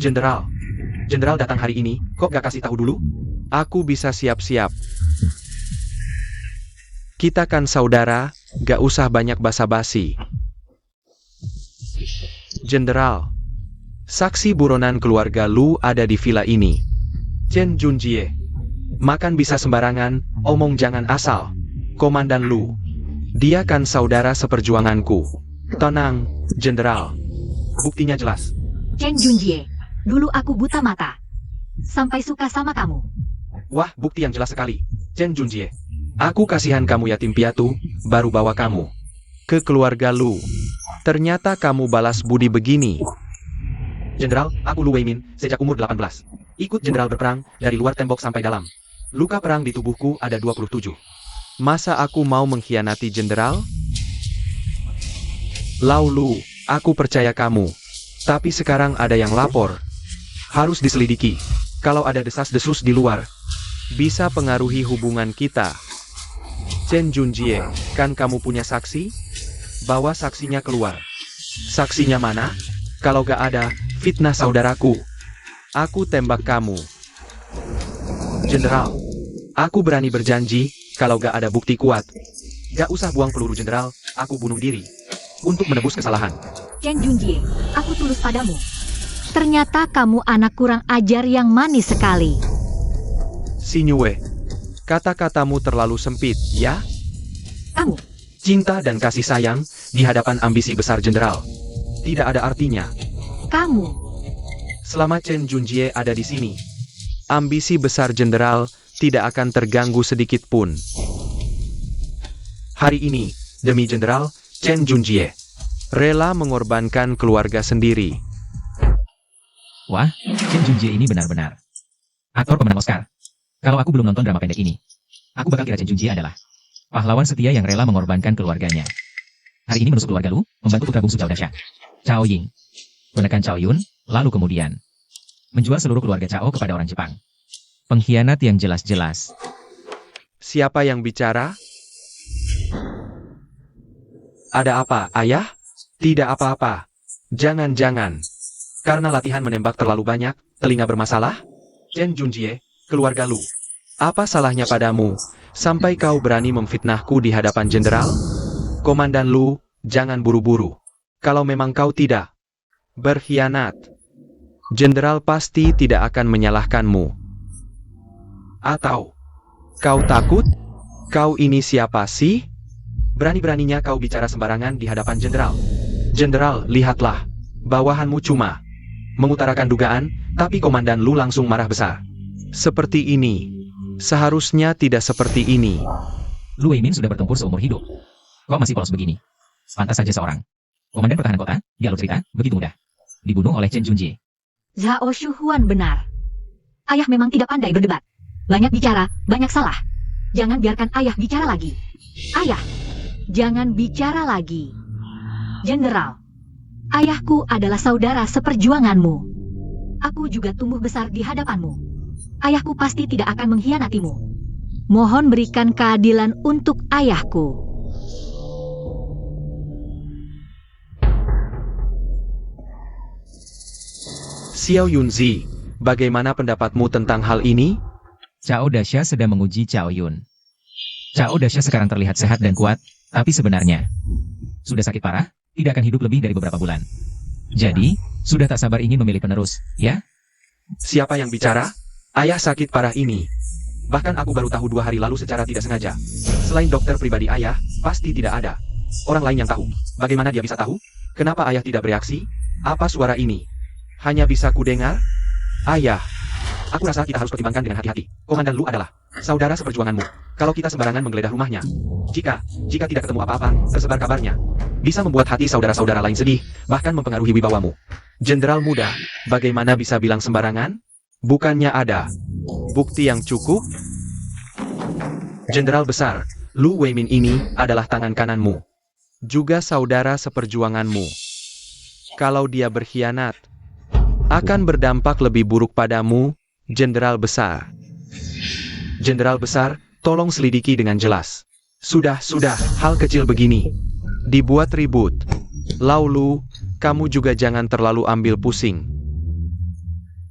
Jenderal. Jenderal datang hari ini, kok gak kasih tahu dulu? Aku bisa siap-siap. Kita kan saudara, gak usah banyak basa-basi. Jenderal. Saksi buronan keluarga Lu ada di villa ini. Chen Junjie. Makan bisa sembarangan, omong jangan asal. Komandan Lu. Dia kan saudara seperjuanganku. Tenang, Jenderal. Buktinya jelas. Chen Junjie, dulu aku buta mata. Sampai suka sama kamu. Wah, bukti yang jelas sekali. Chen Junjie. Aku kasihan kamu yatim piatu, baru bawa kamu ke keluarga Lu. Ternyata kamu balas budi begini. Jenderal, aku Lu Weimin, sejak umur 18. Ikut jenderal berperang, dari luar tembok sampai dalam. Luka perang di tubuhku ada 27. Masa aku mau mengkhianati jenderal? Lau Lu, aku percaya kamu. Tapi sekarang ada yang lapor. Harus diselidiki. Kalau ada desas-desus di luar, bisa pengaruhi hubungan kita. Chen Junjie, kan kamu punya saksi? Bawa saksinya keluar. Saksinya mana? Kalau gak ada, fitnah saudaraku. Aku tembak kamu. Jenderal, Aku berani berjanji, kalau gak ada bukti kuat. gak usah buang peluru jenderal, aku bunuh diri. Untuk menebus kesalahan. Chen Junjie, aku tulus padamu. Ternyata kamu anak kurang ajar yang manis sekali. Sinyue, kata-katamu terlalu sempit, ya? Kamu, Cinta dan kasih sayang, di hadapan ambisi besar jenderal. Tidak ada artinya. kamu. Selama Chen Junjie ada di sini. Ambisi besar jenderal tidak akan terganggu sedikit pun. Hari ini, demi jenderal, Chen Junjie. Rela mengorbankan keluarga sendiri. Wah, Chen Junjie ini benar-benar aktor pemenang Oscar. Kalau aku belum nonton drama pendek ini, aku bakal kira Chen Junjie adalah pahlawan setia yang rela mengorbankan keluarganya. Hari ini menusuk keluarga Lu, membantu putra bungsu Cao Dasha, Cao Ying, menekan Cao Yun, lalu kemudian menjual seluruh keluarga Cao kepada orang Jepang. Pengkhianat yang jelas-jelas. Siapa yang bicara? Ada apa, ayah? Tidak apa-apa. Jangan-jangan. Karena latihan menembak terlalu banyak, telinga bermasalah? Chen Junjie, keluarga Lu. Apa salahnya padamu, sampai kau berani memfitnahku di hadapan jenderal? Komandan Lu, jangan buru-buru. Kalau memang kau tidak berkhianat, jenderal pasti tidak akan menyalahkanmu. Atau, kau takut? Kau ini siapa sih? Berani-beraninya kau bicara sembarangan di hadapan jenderal. Jenderal, lihatlah. Bawahanmu cuma mengutarakan dugaan, tapi Komandan Lu langsung marah besar. Seperti ini. Seharusnya tidak seperti ini. Lu Weimin sudah bertempur seumur hidup. Kok masih polos begini? Pantas saja seorang komandan pertahanan kota, di alur cerita, begitu mudah dibunuh oleh Chen Junjie. Zhao Shuhuan benar. Ayah memang tidak pandai berdebat. Banyak bicara, banyak salah. Jangan biarkan ayah bicara lagi. Ayah, jangan bicara lagi. Jenderal, ayahku adalah saudara seperjuanganmu. Aku juga tumbuh besar di hadapanmu. Ayahku pasti tidak akan mengkhianatimu. Mohon berikan keadilan untuk ayahku. Xiao Yunzi, bagaimana pendapatmu tentang hal ini? Cao Dasha sedang menguji Cao Yun. Cao Dasha sekarang terlihat sehat dan kuat, tapi sebenarnya sudah sakit parah, tidak akan hidup lebih dari beberapa bulan. Jadi, sudah tak sabar ingin memilih penerus, ya? Siapa yang bicara? Ayah sakit parah ini. Bahkan aku baru tahu 2 hari lalu secara tidak sengaja. Selain dokter pribadi ayah, pasti tidak ada orang lain yang tahu. Bagaimana dia bisa tahu? Kenapa ayah tidak bereaksi? Apa suara ini? Hanya bisa kudengar? Ayah, aku rasa kita harus pertimbangkan dengan hati-hati. Komandan Lu adalah saudara seperjuanganmu. Kalau kita sembarangan menggeledah rumahnya, jika tidak ketemu apa-apa, tersebar kabarnya, bisa membuat hati saudara-saudara lain sedih, bahkan mempengaruhi wibawamu. Jenderal muda, bagaimana bisa bilang sembarangan? Bukannya ada bukti yang cukup? Jenderal besar, Lu Weimin ini adalah tangan kananmu. Juga saudara seperjuanganmu. Kalau dia berkhianat, akan berdampak lebih buruk padamu, Jenderal besar. Jenderal besar, tolong selidiki dengan jelas. Sudah, hal kecil begini dibuat ribut. Lau Lu, kamu juga jangan terlalu ambil pusing.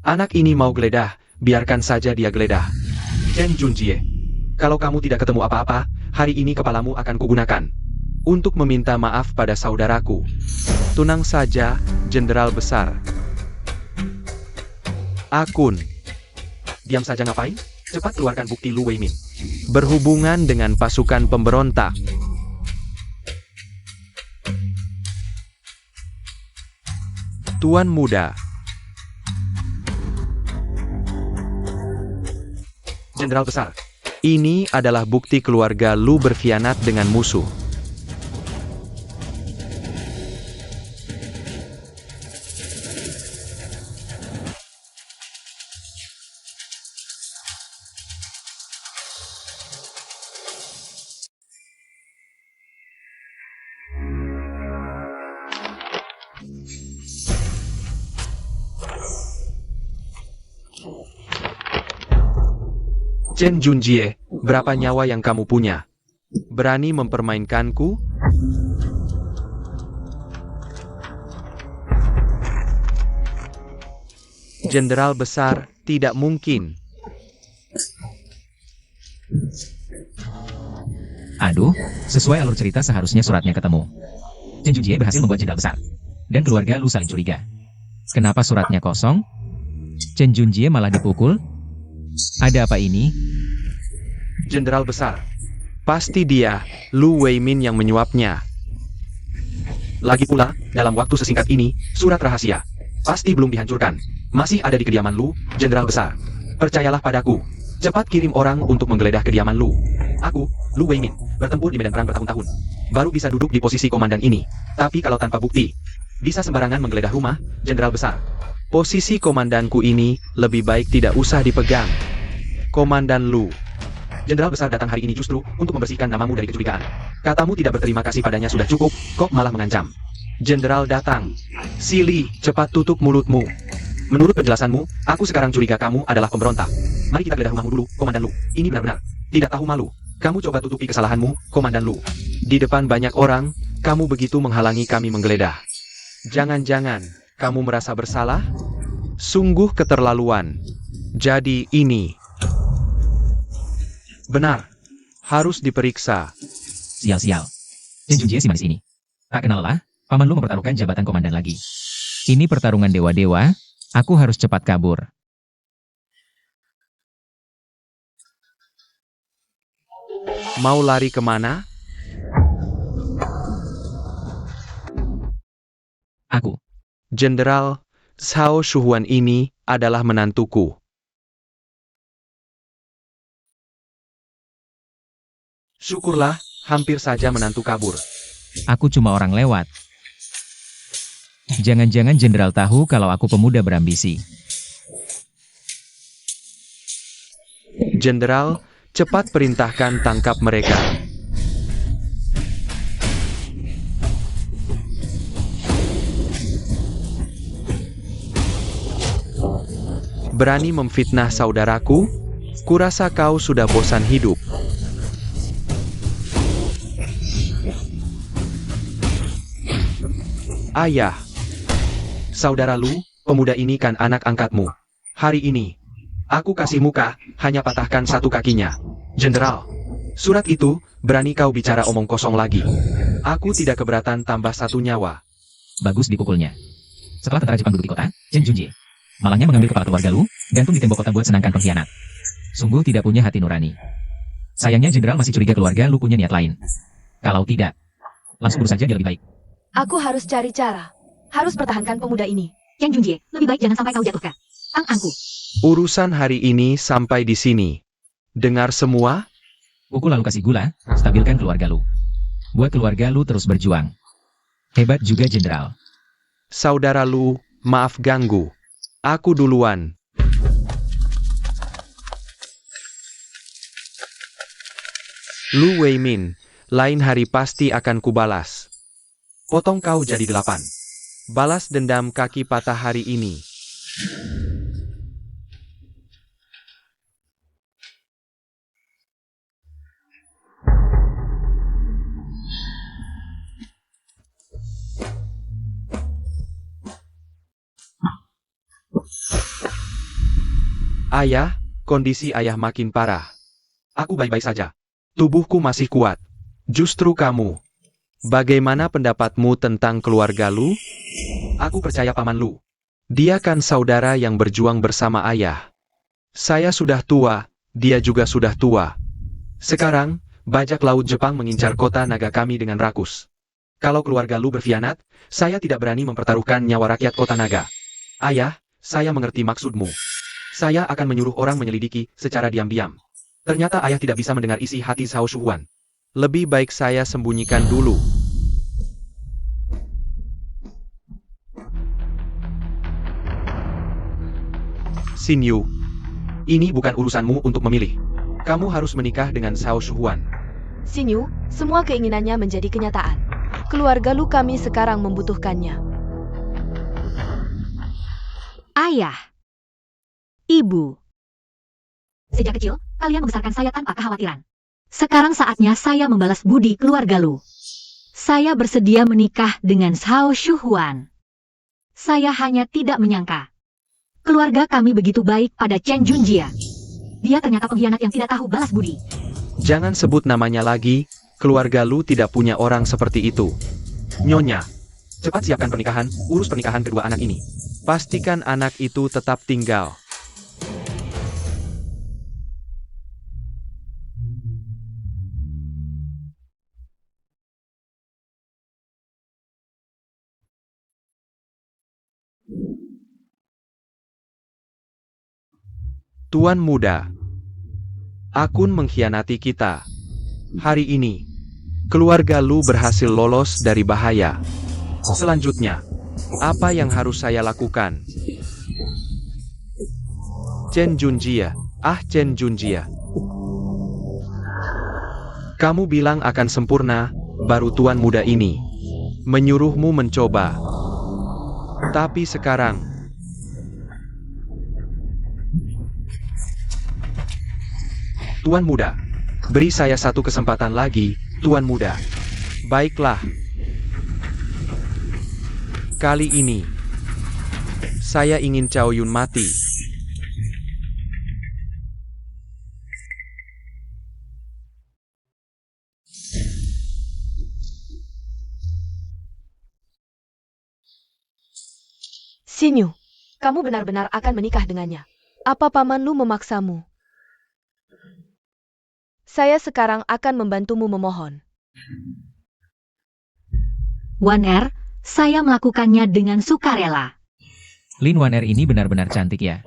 Anak ini mau geledah, biarkan saja dia geledah. Chen Junjie. Kalau kamu tidak ketemu apa-apa, hari ini kepalamu akan kugunakan. Untuk meminta maaf pada saudaraku. Tenang saja, Jenderal Besar. Akun. Diam saja ngapain? Cepat keluarkan bukti Lu Weimin. Berhubungan dengan pasukan pemberontak. Tuan Muda. Jenderal Besar. Ini adalah bukti keluarga Lu berkhianat dengan musuh. Chen Junjie, berapa nyawa yang kamu punya? Berani mempermainkanku? Jenderal Besar, tidak mungkin. Aduh, sesuai alur cerita seharusnya suratnya ketemu. Chen Junjie berhasil membuat jenderal besar. Dan keluarga Lu saling curiga. Kenapa suratnya kosong? Chen Junjie malah dipukul? Ada apa ini? Jenderal Besar. Pasti dia, Lu Weimin yang menyuapnya. Lagi pula, dalam waktu sesingkat ini, surat rahasia. Pasti belum dihancurkan. Masih ada di kediaman Lu, Jenderal Besar. Percayalah padaku. Cepat kirim orang untuk menggeledah kediaman Lu. Aku, Lu Weimin, bertempur di medan perang bertahun-tahun. Baru bisa duduk di posisi komandan ini. Tapi kalau tanpa bukti, bisa sembarangan menggeledah rumah, Jenderal Besar. Posisi komandanku ini lebih baik tidak usah dipegang. Komandan Lu. Jenderal Besar datang hari ini justru untuk membersihkan namamu dari kecurigaan. Katamu tidak berterima kasih padanya sudah cukup, kok malah mengancam. Jenderal datang. Sili, cepat tutup mulutmu. Menurut penjelasanmu, aku sekarang curiga kamu adalah pemberontak. Mari kita geledah rumahmu dulu, Komandan Lu. Ini benar-benar tidak tahu malu. Kamu coba tutupi kesalahanmu, Komandan Lu. Di depan banyak orang, kamu begitu menghalangi kami menggeledah. Jangan-jangan, kamu merasa bersalah? Sungguh keterlaluan. Jadi ini benar. Harus diperiksa. Sial-sial. Chen Junjie si manis ini. Tak kenal lah, paman Lu mempertaruhkan jabatan komandan lagi. Ini pertarungan dewa-dewa, aku harus cepat kabur. Mau lari kemana? Aku. Jenderal, Cao Shuhuan ini adalah menantuku. Syukurlah, hampir saja menantu kabur. Aku cuma orang lewat. Jangan-jangan jenderal tahu kalau aku pemuda berambisi. Jenderal, cepat perintahkan tangkap mereka. Berani memfitnah saudaraku? Kurasa kau sudah bosan hidup. Ayah. Saudara Lu, pemuda ini kan anak angkatmu. Hari ini, aku kasih muka, hanya patahkan satu kakinya. Jenderal, surat itu, berani kau bicara omong kosong lagi. Aku tidak keberatan tambah satu nyawa. Bagus dipukulnya. Setelah tentara Jepang duduk di kota, Chen Junjie malangnya mengambil kepala keluarga Lu, gantung di tembok kota buat senangkan pengkhianat. Sungguh tidak punya hati nurani. Sayangnya jenderal masih curiga keluarga Lu punya niat lain. Kalau tidak, langsung bunuh saja dia lebih baik. Aku harus cari cara. Harus pertahankan pemuda ini. Chen Junjie, lebih baik jangan sampai kau jatuhkan. Ang-angku. Urusan hari ini sampai di sini. Dengar semua? Pukul lalu kasih gula, stabilkan keluarga Lu. Buat keluarga Lu terus berjuang. Hebat juga jenderal. Saudara Lu, maaf ganggu. Aku duluan. Lu Weimin, lain hari pasti akan kubalas. Potong kau jadi 8. Balas dendam kaki patah hari ini. Ayah, kondisi ayah makin parah. Aku baik-baik saja. Tubuhku masih kuat. Justru kamu. Bagaimana pendapatmu tentang keluarga Lu? Aku percaya Paman Lu. Dia kan saudara yang berjuang bersama ayah. Saya sudah tua, dia juga sudah tua. Sekarang, bajak laut Jepang mengincar kota naga kami dengan rakus. Kalau keluarga Lu berkhianat, saya tidak berani mempertaruhkan nyawa rakyat kota naga. Ayah, saya mengerti maksudmu. Saya akan menyuruh orang menyelidiki secara diam-diam. Ternyata ayah tidak bisa mendengar isi hati Zhao Shuhuan. Lebih baik saya sembunyikan dulu. Xin Yu, Ini bukan urusanmu untuk memilih. Kamu harus menikah dengan Zhao Shuhuan. Xin Yu, semua keinginannya menjadi kenyataan. Keluarga Lu kami sekarang membutuhkannya. Ayah. Ibu. Sejak kecil, kalian membesarkan saya tanpa kekhawatiran. Sekarang saatnya saya membalas budi keluarga Lu. Saya bersedia menikah dengan Zhao Shuhuan. Saya hanya tidak menyangka. Keluarga kami begitu baik pada Chen Junjie. Dia ternyata pengkhianat yang tidak tahu balas budi. jangan sebut namanya lagi, keluarga Lu tidak punya orang seperti itu. Nyonya, cepat siapkan pernikahan, urus pernikahan kedua anak ini. Pastikan anak itu tetap tinggal. Tuan muda, Akun mengkhianati kita. Hari ini, keluarga Lu berhasil lolos dari bahaya. Selanjutnya, Apa yang harus saya lakukan? Chen Junjie, Chen Junjie. Kamu bilang akan sempurna, baru tuan muda ini menyuruhmu mencoba. Tapi sekarang, Tuan Muda, beri saya satu kesempatan lagi, Tuan Muda. baiklah. Kali ini, saya ingin Cao Yun mati. Xin Yu, kamu benar-benar akan menikah dengannya. Apa Paman Lu memaksamu? Saya sekarang akan membantumu memohon. Wan Er, saya melakukannya dengan sukarela. Lin Wan Er ini benar-benar cantik ya.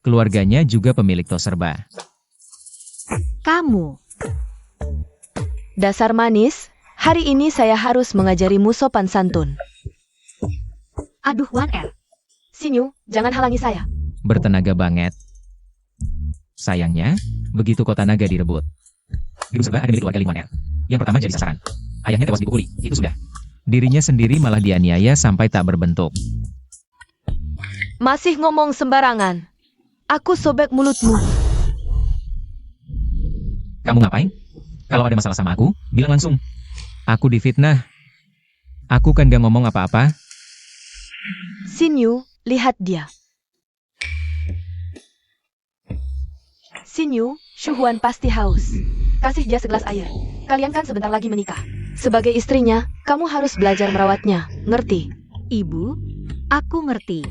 Keluarganya juga pemilik tos serba. Kamu. Dasar manis, hari ini saya harus mengajarimu sopan santun. Aduh Wan Er. Xin Yu, jangan halangi saya. Bertenaga banget. Sayangnya, begitu kota naga direbut. Gedung serba ada milik keluarga Lin Wan Er. Yang pertama jadi sasaran. Ayahnya tewas dipukuli, itu sudah. Dirinya sendiri malah dianiaya sampai tak berbentuk. Masih ngomong sembarangan. Aku sobek mulutmu. Kamu ngapain? Kalau ada masalah sama aku, bilang langsung. Aku difitnah. Aku kan gak ngomong apa-apa. Xin Yu, lihat dia. Xin Yu, Shuhuan pasti haus. Kasih dia segelas air. Kalian kan sebentar lagi menikah. Sebagai istrinya, kamu harus belajar merawatnya. Ngerti? Ibu, aku ngerti.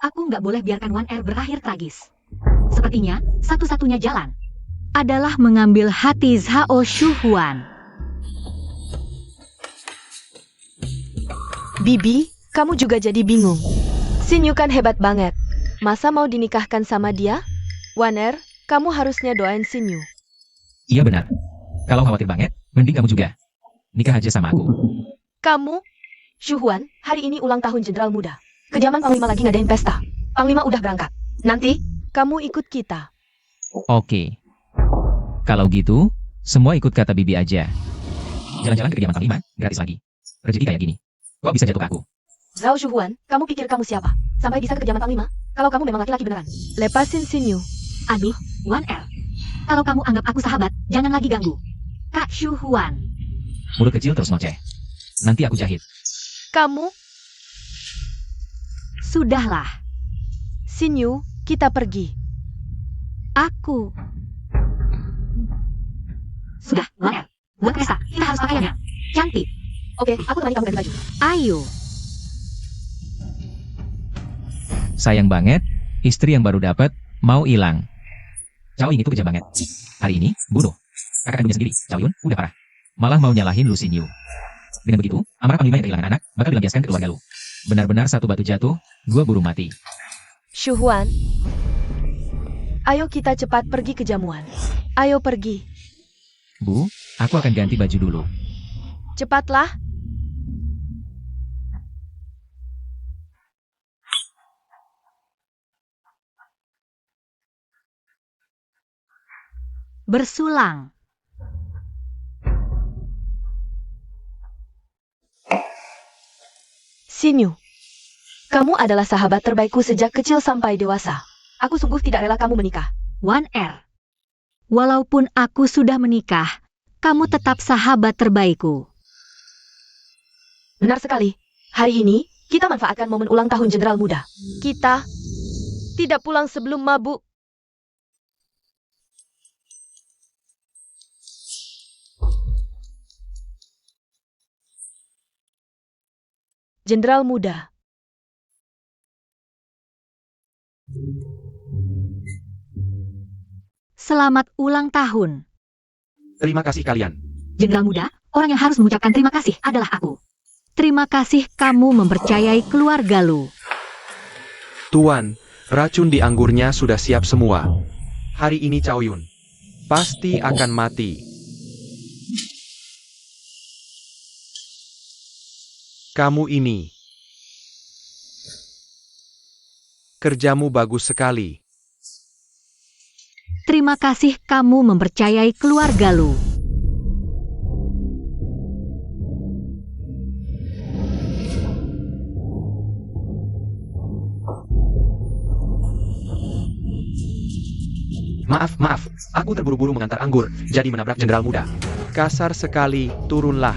Aku nggak boleh biarkan Wan Er berakhir tragis. Sepertinya, satu-satunya jalan adalah mengambil hati Zhao Shuhuan. Bibi, kamu juga jadi bingung. Xin Yu kan hebat banget. Masa mau dinikahkan sama dia? Wan Er, kamu harusnya doain Xin Yu. Iya benar. Kalau khawatir banget, mending kamu juga. Nikah aja sama aku. Kamu? Shuhuan, hari ini ulang tahun Jenderal Muda. Kejaman Panglima lagi ngadain pesta. Panglima udah berangkat. Nanti, kamu ikut kita. Oke. Kalau gitu, semua ikut kata Bibi aja. Jalan-jalan ke kediaman Panglima, gratis lagi. Rezeki kayak gini. Kok bisa jatuh ke aku? Zhao Shuhuan, kamu pikir kamu siapa? Sampai bisa ke kediaman Panglima? Kalau kamu memang laki-laki beneran. Lepasin Xin Yu. Aduh, Wan Er. Kalau kamu anggap aku sahabat, jangan lagi ganggu. Kak Shuhuan. mulut kecil terus ngoceh. Nanti aku jahit. Kamu, Sudahlah, Xinyu, kita pergi. aku. Sudah, Wan. Buat pesta, kita harus pakaiannya. Cantik. Oke, aku temani kamu ganti baju. Ayo. Sayang banget, istri yang baru dapat mau hilang. Cao Ying itu kejam banget. Hari ini, bunuh. Kakak kandungnya sendiri, Cao Yun, udah parah. Malah mau nyalahin Lu Xinyu. Dengan begitu, amarah panglima yang kehilangan anak bakal dilampiaskan ke keluarga Lu. Benar-benar satu batu jatuh, dua burung mati. Shu Huan, ayo kita cepat pergi ke jamuan. Ayo pergi. Bu, aku akan ganti baju dulu. Cepatlah. Bersulang. Xinyu, kamu adalah sahabat terbaikku sejak kecil sampai dewasa. Aku sungguh tidak rela kamu menikah. Wan Er. Walaupun aku sudah menikah, kamu tetap sahabat terbaikku. Benar sekali. Hari ini, kita manfaatkan momen ulang tahun Jenderal Muda. Kita tidak pulang sebelum mabuk. Jenderal Muda. Selamat ulang tahun. Terima kasih kalian. Jenderal Muda, orang yang harus mengucapkan terima kasih adalah aku. Terima kasih kamu mempercayai keluarga Lu. Tuan, racun di anggurnya sudah siap semua. Hari ini Cao Yun Pasti akan mati. Kamu ini. Kerjamu bagus sekali. Terima kasih kamu mempercayai keluarga Lu. Maaf, aku terburu-buru mengantar anggur, jadi menabrak Jenderal Muda. Kasar sekali, turunlah.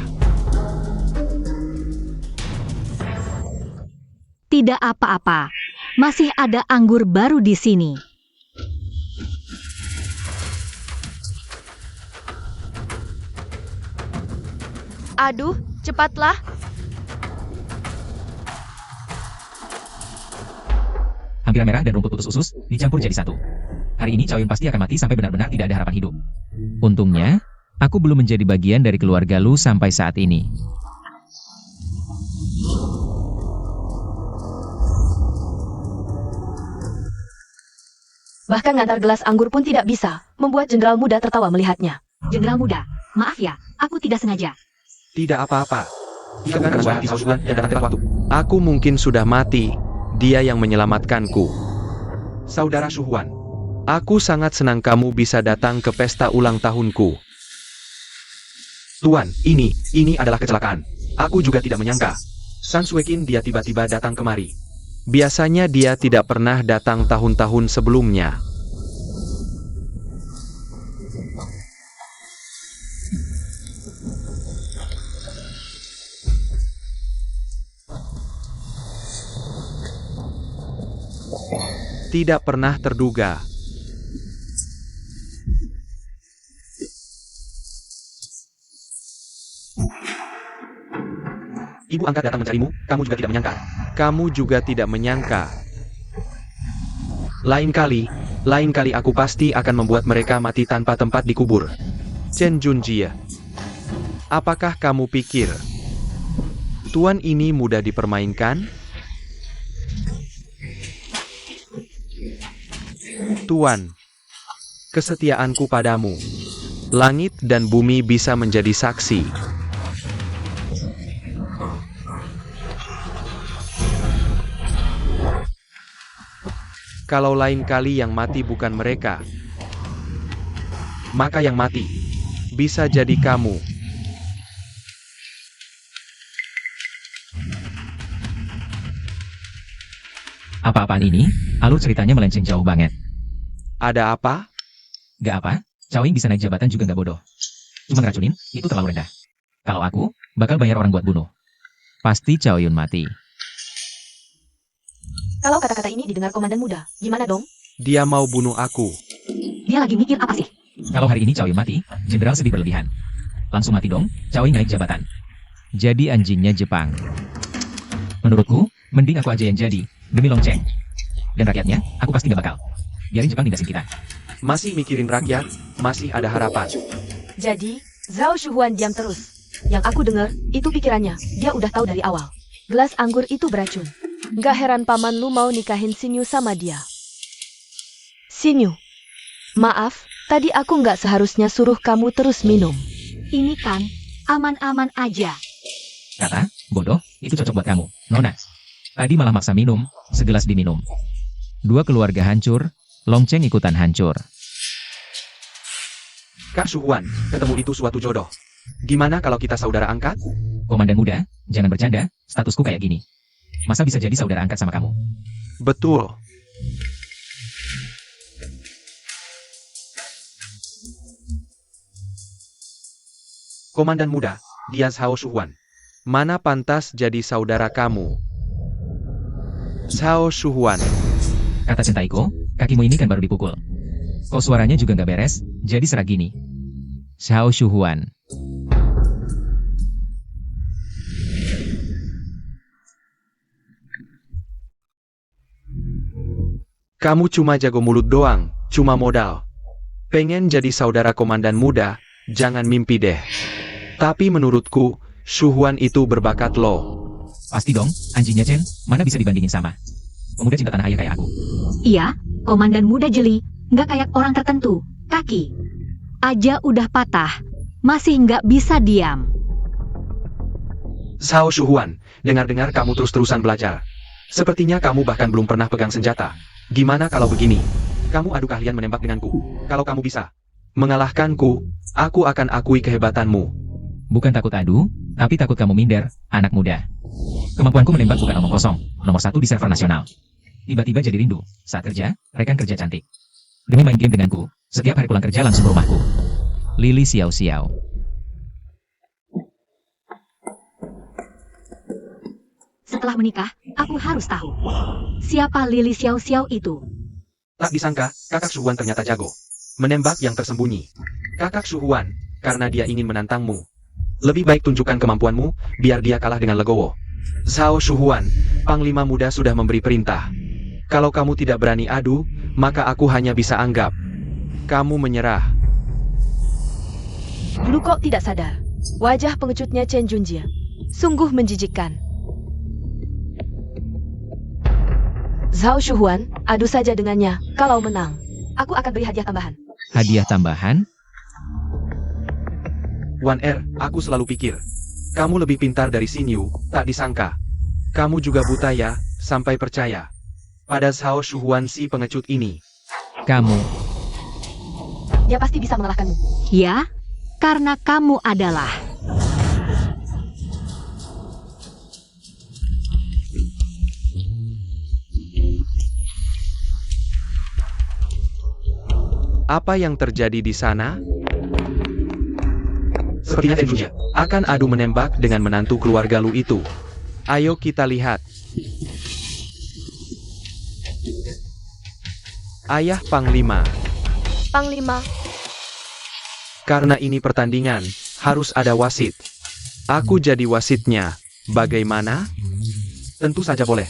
Tidak apa-apa. Masih ada anggur baru di sini. Aduh, cepatlah. Hampiran merah dan rumput putus usus dicampur jadi satu. Hari ini Cao Yun pasti akan mati sampai benar-benar tidak ada harapan hidup. Untungnya, aku belum menjadi bagian dari keluarga Lu sampai saat ini. Bahkan ngantar gelas anggur pun tidak bisa, membuat Jenderal Muda tertawa melihatnya. Jenderal Muda, maaf ya, aku tidak sengaja. Tidak apa-apa. Jika bukan suara hati Sausuan yang datang tepat waktu. Aku mungkin sudah mati. Dia yang menyelamatkanku. Saudara Shu Huan, Aku sangat senang kamu bisa datang ke pesta ulang tahunku. Tuan, ini adalah kecelakaan. Aku juga tidak menyangka. San Suekin dia tiba-tiba datang kemari. Biasanya dia tidak pernah datang tahun-tahun sebelumnya. Tidak pernah terduga. Ibu angkat datang mencarimu, kamu juga tidak menyangka. Kamu juga tidak menyangka. Lain kali aku pasti akan membuat mereka mati tanpa tempat dikubur. Chen Junjie, apakah kamu pikir Tuan ini mudah dipermainkan? Tuan, kesetiaanku padamu. Langit dan bumi bisa menjadi saksi. Kalau lain kali yang mati bukan mereka, Maka yang mati. bisa jadi kamu. Apa-apaan ini? Alur ceritanya melenceng jauh banget. Ada apa? Gak apa, Cao Ying bisa naik jabatan juga gak bodoh. Cuma ngeracunin, itu terlalu rendah. Kalau aku, bakal bayar orang buat bunuh. Pasti Chow Yun mati. Kalau kata-kata ini didengar komandan muda, gimana dong? Dia mau bunuh aku. Dia lagi mikir apa sih? Kalau hari ini Chow Yun mati, jenderal sedih berlebihan. Langsung mati dong, Chow Yun naik jabatan. Jadi anjingnya Jepang. Menurutku, mending aku aja yang jadi, demi Long Cheng. Dan rakyatnya, aku pasti gak bakal. Biarin Jepang nindasin kita. Masih mikirin rakyat, masih ada harapan. Jadi, Zhao Shuhuan diam terus. Yang aku dengar, itu pikirannya, dia udah tahu dari awal. Gelas anggur itu beracun. Gak heran paman lu mau nikahin Sinyu sama dia. Sinyu, maaf, tadi aku gak seharusnya suruh kamu terus minum. Ini kan aman-aman aja. Kata, bodoh, itu cocok buat kamu, Nona. Tadi malah maksa minum, segelas diminum. Dua keluarga hancur, Long Cheng ikutan hancur. Kak Shuhuan, ketemu itu suatu jodoh. Gimana kalau kita saudara angkat? Komandan muda, jangan bercanda, statusku kayak gini. Masa bisa jadi saudara angkat sama kamu? Betul. Komandan muda, dia Zhao Shuhuan. Mana pantas jadi saudara kamu? Zhao Shuhuan. Kata Centaiko, kakimu ini kan baru dipukul. Kok suaranya juga nggak beres, jadi serak gini. Zhao Shuhuan. Kamu cuma jago mulut doang, cuma modal. Pengen jadi saudara komandan muda, jangan mimpi deh. Tapi menurutku, Shuhuan itu berbakat loh. Pasti dong, anjingnya Chen, mana bisa dibandingin sama pemuda cinta tanah air kayak aku. Iya, komandan muda jeli, nggak kayak orang tertentu. Kaki aja udah patah, masih nggak bisa diam. Zhao Shuhuan, dengar-dengar kamu terus-terusan belajar. Sepertinya kamu bahkan belum pernah pegang senjata. Gimana kalau begini? Kamu adu keahlian menembak denganku. Kalau kamu bisa mengalahkanku, aku akan akui kehebatanmu. Bukan takut adu, tapi takut kamu minder, anak muda. Kemampuanku menembak bukan omong kosong, nomor 1 di server nasional. Tiba-tiba jadi rindu, saat kerja, rekan kerja cantik. Demi main game denganku, setiap hari pulang kerja langsung ke rumahku. Lili Xiao Xiao. Setelah menikah, aku harus tahu siapa Lili Xiao Xiao itu. Tak disangka, kakak Shuhuan ternyata jago menembak yang tersembunyi. Kakak Shuhuan, karena dia ingin menantangmu. Lebih baik tunjukkan kemampuanmu, biar dia kalah dengan legowo. Zhao Shuhuan, Panglima Muda sudah memberi perintah. Kalau kamu tidak berani adu, maka aku hanya bisa anggap kamu menyerah. Lu kok tidak sadar? Wajah pengecutnya Chen Junjie sungguh menjijikkan. Zhao Shuhuan, adu saja dengannya. Kalau menang, aku akan beri hadiah tambahan. Hadiah tambahan? Wan Er, aku selalu pikir kamu lebih pintar dari Xinyu, tak disangka. Kamu juga buta ya, sampai percaya pada Zhao Shuhuan si pengecut ini. Kamu. Dia pasti bisa mengalahkanmu. Ya, karena kamu adalah Apa yang terjadi di sana? Sepertinya Chen Junjie akan adu menembak dengan menantu keluarga Lu itu. Ayo kita lihat. Ayah Panglima, Panglima, karena ini pertandingan, harus ada wasit. Aku jadi wasitnya. Bagaimana? Tentu saja boleh.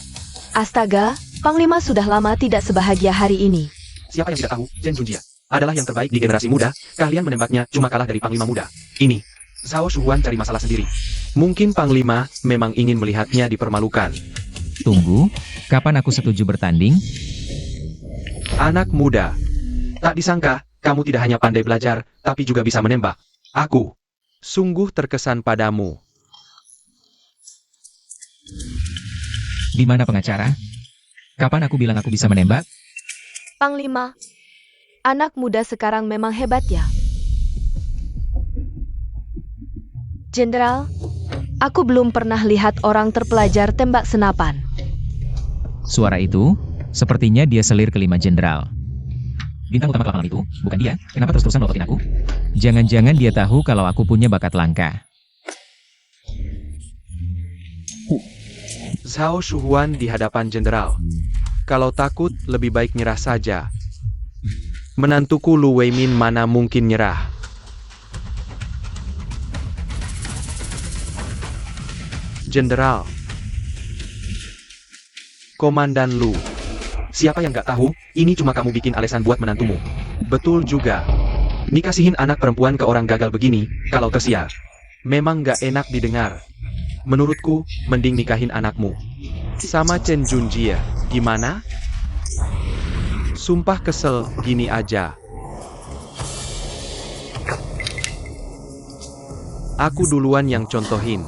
astaga, Panglima sudah lama tidak sebahagia hari ini. Siapa yang tidak tahu, Chen Junjie adalah yang terbaik di generasi muda. Keahlian menembaknya cuma kalah dari Panglima Muda. Ini, Zhao Shuhuan cari masalah sendiri. Mungkin Panglima memang ingin melihatnya dipermalukan. Tunggu, kapan aku setuju bertanding? Anak muda, Tak disangka, kamu tidak hanya pandai belajar, tapi juga bisa menembak. Aku sungguh terkesan padamu. Di mana pengacara? Kapan aku bilang aku bisa menembak? Panglima, anak muda sekarang memang hebat ya. Jenderal, aku belum pernah lihat orang terpelajar tembak senapan. Suara itu, sepertinya dia selir kelima jenderal. Bintang utama kelaparan itu, bukan dia. Kenapa terus-terusan melototin aku? Jangan-jangan dia tahu kalau aku punya bakat langka. Zhao Shuhuan di hadapan jenderal. Kalau takut, lebih baik nyerah saja. Menantuku Lu Weimin mana mungkin nyerah. Jenderal. Komandan Lu. Siapa yang gak tahu, ini cuma kamu bikin alesan buat menantumu. Betul juga. Nikasihin anak perempuan ke orang gagal begini, kalau tersiar. Memang gak enak didengar. Menurutku, mending nikahin anakmu. Sama Chen Junjie, gimana? Sumpah kesel, gini aja. Aku duluan yang contohin.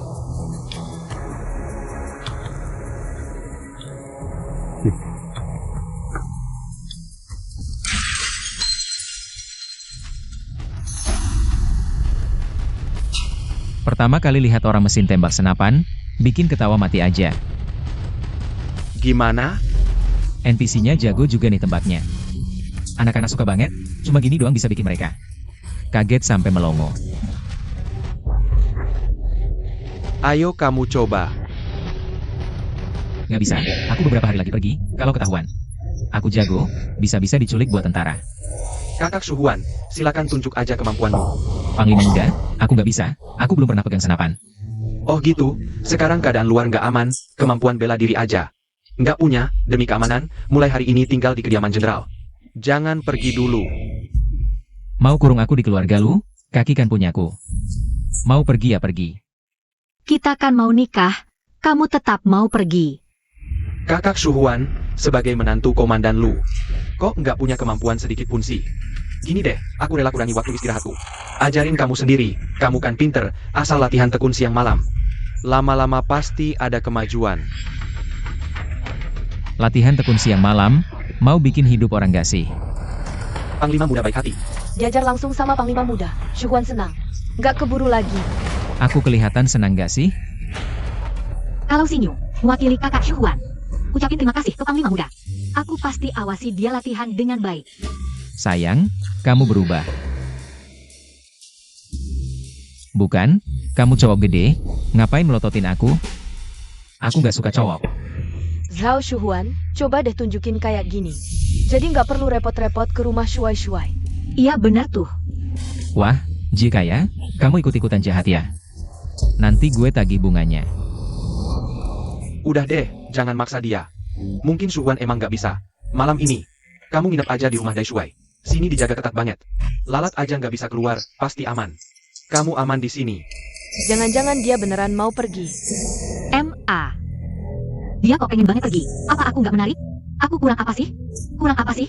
Pertama kali lihat orang mesin tembak senapan, bikin ketawa mati aja. Gimana? NPC-nya jago juga nih tembaknya. Anak-anak suka banget, cuma gini doang bisa bikin mereka kaget sampai melongo. Ayo kamu coba. Nggak bisa, aku beberapa hari lagi pergi, kalau ketahuan. Aku jago, bisa-bisa diculik buat tentara. Kakak Shuhuan, silakan tunjuk aja kemampuanmu. Panglima muda, aku nggak bisa, aku belum pernah pegang senapan. Oh gitu, sekarang keadaan luar nggak aman, kemampuan bela diri aja. Nggak punya, demi keamanan, mulai hari ini tinggal di kediaman jenderal. Jangan pergi dulu. Mau kurung aku di keluarga lu, kaki kan punyaku. Mau pergi ya pergi. Kita kan mau nikah, kamu tetap mau pergi. Kakak Shuhuan, sebagai menantu komandan Lu, kok nggak punya kemampuan sedikit pun sih? Gini deh, aku rela kurangi waktu istirahatku. Ajarin kamu sendiri, kamu kan pinter, asal latihan tekun siang malam. Lama-lama pasti ada kemajuan. Latihan tekun siang malam, mau bikin hidup orang gak sih? Panglima muda baik hati. Diajar langsung sama Panglima muda, Shuhuan senang. Nggak keburu lagi. Aku kelihatan senang gak sih? Kalau Sinyu, mewakili kakak Shuhuan, ucapin terima kasih ke Panglima Muda. Aku pasti awasi dia latihan dengan baik. Sayang, kamu berubah. Bukan, kamu cowok gede, ngapain melototin aku? Aku gak suka cowok. Zhao Shuhuan, coba deh tunjukin kayak gini. Jadi nggak perlu repot-repot ke rumah Shuai-Shuai. Iya benar tuh. Wah, jika ya, kamu ikut-ikutan jahat ya. Nanti gue tagih bunganya. Udah deh, jangan maksa dia. Mungkin Shuhuan emang nggak bisa. Malam ini, kamu nginep aja di rumah Daishuai. Sini dijaga ketat banget. Lalat aja nggak bisa keluar, pasti aman. Kamu aman di sini. Jangan-jangan dia beneran mau pergi. M.A. Dia kok pengen banget pergi. Apa aku nggak menarik? Aku kurang apa sih? Kurang apa sih?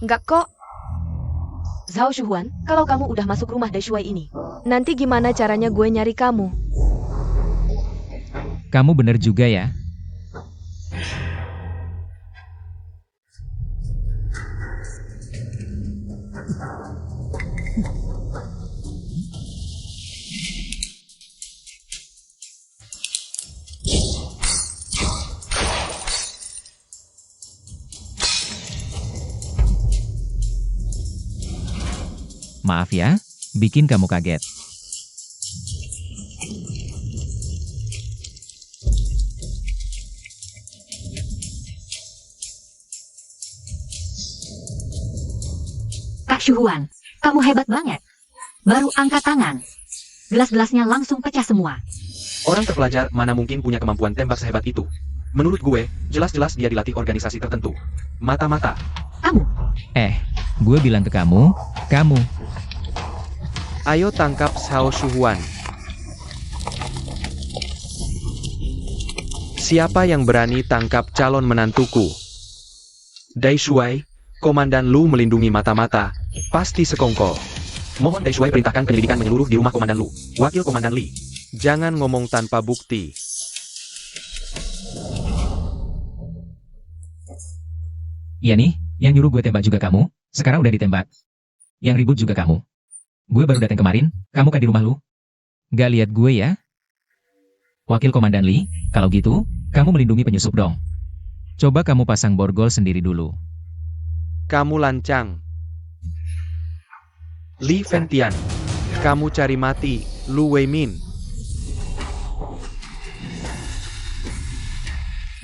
Nggak kok. Zhao Shuhuan, kalau kamu udah masuk rumah Daishuai ini, nanti gimana caranya gue nyari kamu? Kamu bener juga ya. Maaf ya, bikin kamu kaget. Kak Shuhuan, kamu hebat banget. Baru angkat tangan. Gelas-gelasnya langsung pecah semua. Orang terpelajar mana mungkin punya kemampuan tembak sehebat itu. Menurut gue, jelas-jelas dia dilatih organisasi tertentu. Mata-mata. Kamu, Gue bilang ke kamu. Ayo tangkap Zhao Shuhuan. Siapa yang berani tangkap calon menantuku? Daishuai, Komandan Lu melindungi mata-mata, pasti sekongkol. mohon Daishuai perintahkan penyelidikan menyeluruh di rumah Komandan Lu. Wakil Komandan Li. Jangan ngomong tanpa bukti. Iya nih, yang nyuruh gue tembak juga kamu, sekarang udah ditembak. Yang ribut juga kamu. Gue baru datang kemarin, kamu kan di rumah lu. Gak lihat gue ya? Wakil Komandan Li, kalau gitu, kamu melindungi penyusup dong. Coba kamu pasang borgol sendiri dulu. Kamu lancang. Li Fentian. Kamu cari mati, Lu Weimin.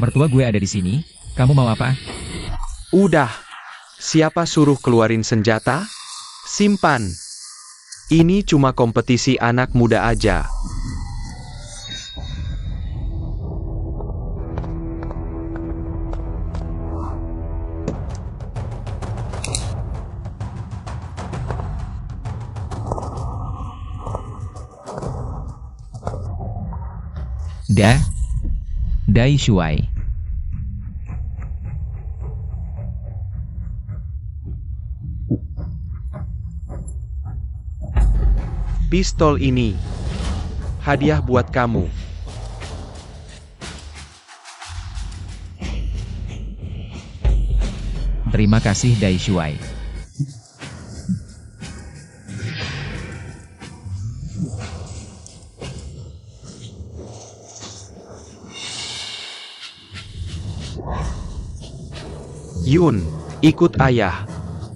Mertua gue ada di sini, kamu mau apa? Udah. Siapa suruh keluarin senjata? Simpan. Ini cuma kompetisi anak muda aja. Dai Shuai. Pistol ini. Hadiah buat kamu. Terima kasih Dai Shuai. Yun, ikut ayah.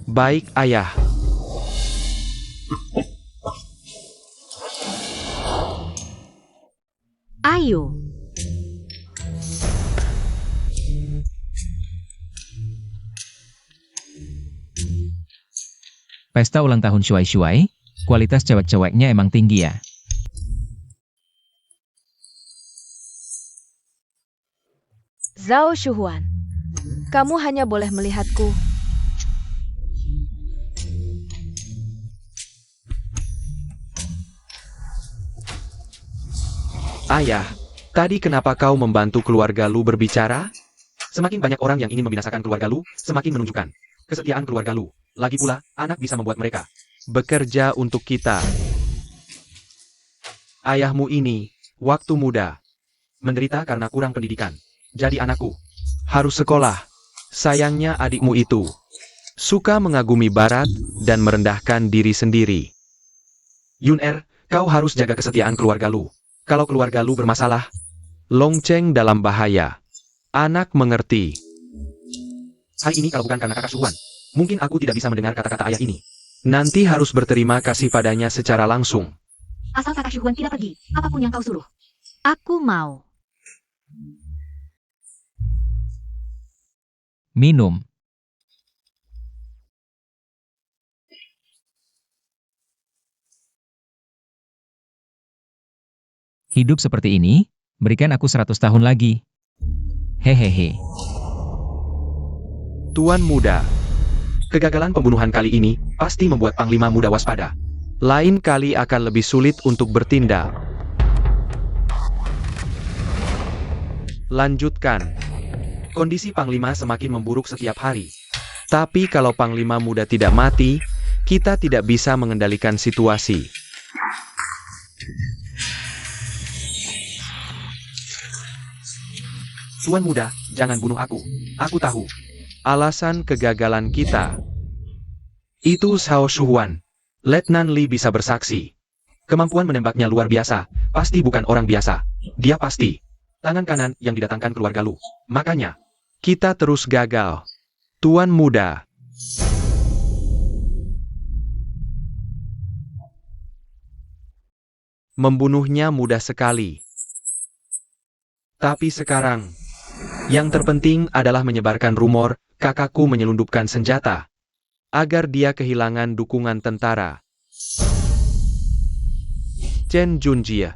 Baik, ayah. Ayo. Pesta ulang tahun Shuai-Shuai, kualitas cewek-ceweknya emang tinggi ya. Zhao Shuhuan, kamu hanya boleh melihatku. Ayah, tadi kenapa kau membantu keluarga Lu berbicara? Semakin banyak orang yang ingin membinasakan keluarga Lu, semakin menunjukkan kesetiaan keluarga Lu. Lagi pula, anak bisa membuat mereka Bekerja untuk kita. Ayahmu ini, waktu muda, menderita karena kurang pendidikan. Jadi anakku harus sekolah. Sayangnya adikmu itu suka mengagumi barat dan merendahkan diri sendiri. Yun kau harus jaga kesetiaan keluarga Lu. Kalau keluarga Lu bermasalah, Long Cheng dalam bahaya. Anak mengerti. hari ini kalau bukan karena kakak Shuhuan, mungkin aku tidak bisa mendengar kata-kata ayah ini. Nanti harus berterima kasih padanya secara langsung. Asal kakak Shuhuan tidak pergi, apapun yang kau suruh. Aku mau. Minum. Hidup seperti ini, berikan aku 100 tahun lagi. Hehehe. Tuan muda, Kegagalan pembunuhan kali ini pasti membuat Panglima Muda waspada. lain kali akan lebih sulit untuk bertindak. Lanjutkan. Kondisi Panglima semakin memburuk setiap hari. Tapi kalau Panglima Muda tidak mati, kita tidak bisa mengendalikan situasi. Tuan Muda, jangan bunuh aku. Aku tahu. Alasan kegagalan kita. Itu Zhao Shuhuan. Letnan Li bisa bersaksi. Kemampuan menembaknya luar biasa. Pasti bukan orang biasa. Dia pasti tangan kanan yang didatangkan keluarga Lu. Makanya, kita terus gagal. Tuan muda. Membunuhnya mudah sekali. tapi sekarang, yang terpenting adalah menyebarkan rumor kakakku menyelundupkan senjata. Agar dia kehilangan dukungan tentara. Chen Junjie.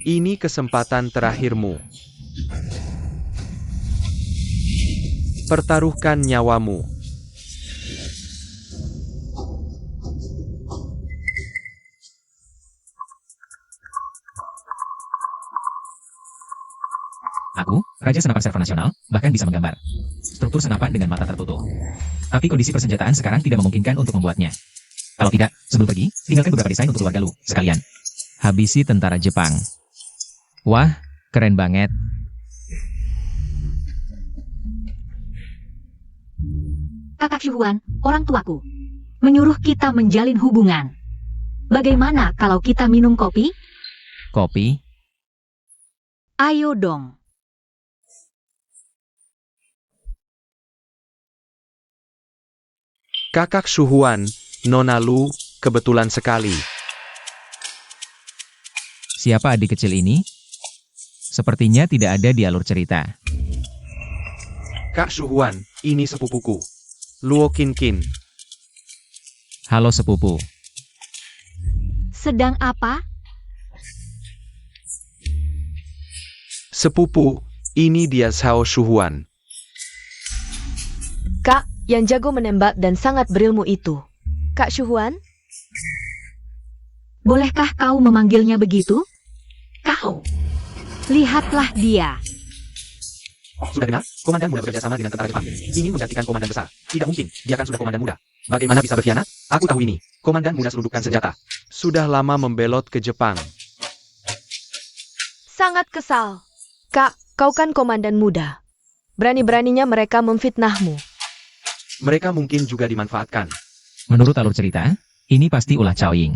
Ini kesempatan terakhirmu. Pertaruhkan nyawamu. Aku, Raja Senapan Server Nasional, bahkan bisa menggambar struktur senapan dengan mata tertutup. Tapi kondisi persenjataan sekarang tidak memungkinkan untuk membuatnya. Kalau tidak, sebelum pergi, tinggalkan beberapa desain untuk keluarga Lu, sekalian. Habisi tentara Jepang. Wah, keren banget. Kakak Shuhuan, orang tuaku, menyuruh kita menjalin hubungan. Bagaimana kalau kita minum kopi? Kopi, Ayo dong. Kakak Shuhuan, Nona Lu, kebetulan sekali. siapa adik kecil ini? Sepertinya tidak ada di alur cerita. Kak Shuhuan, ini sepupuku. Luo Qinqin. Halo sepupu. Sedang apa? Sepupu, ini dia Xiao Shuhuan. Kak, yang jago menembak dan sangat berilmu itu. Kak Shuhuan? Bolehkah kau memanggilnya begitu? Kau. Lihatlah dia. Sudah dengar? Komandan muda bekerja sama dengan tentara Jepang. Ingin menggantikan komandan besar. Tidak mungkin, dia kan sudah komandan muda. Bagaimana bisa berkhianat? Aku tahu ini. Komandan muda selundupkan senjata. Sudah lama membelot ke Jepang. Sangat kesal. Kak, kau kan komandan muda. Berani-beraninya mereka memfitnahmu. Mereka mungkin juga dimanfaatkan. Menurut alur cerita, ini pasti ulah Cao Ying.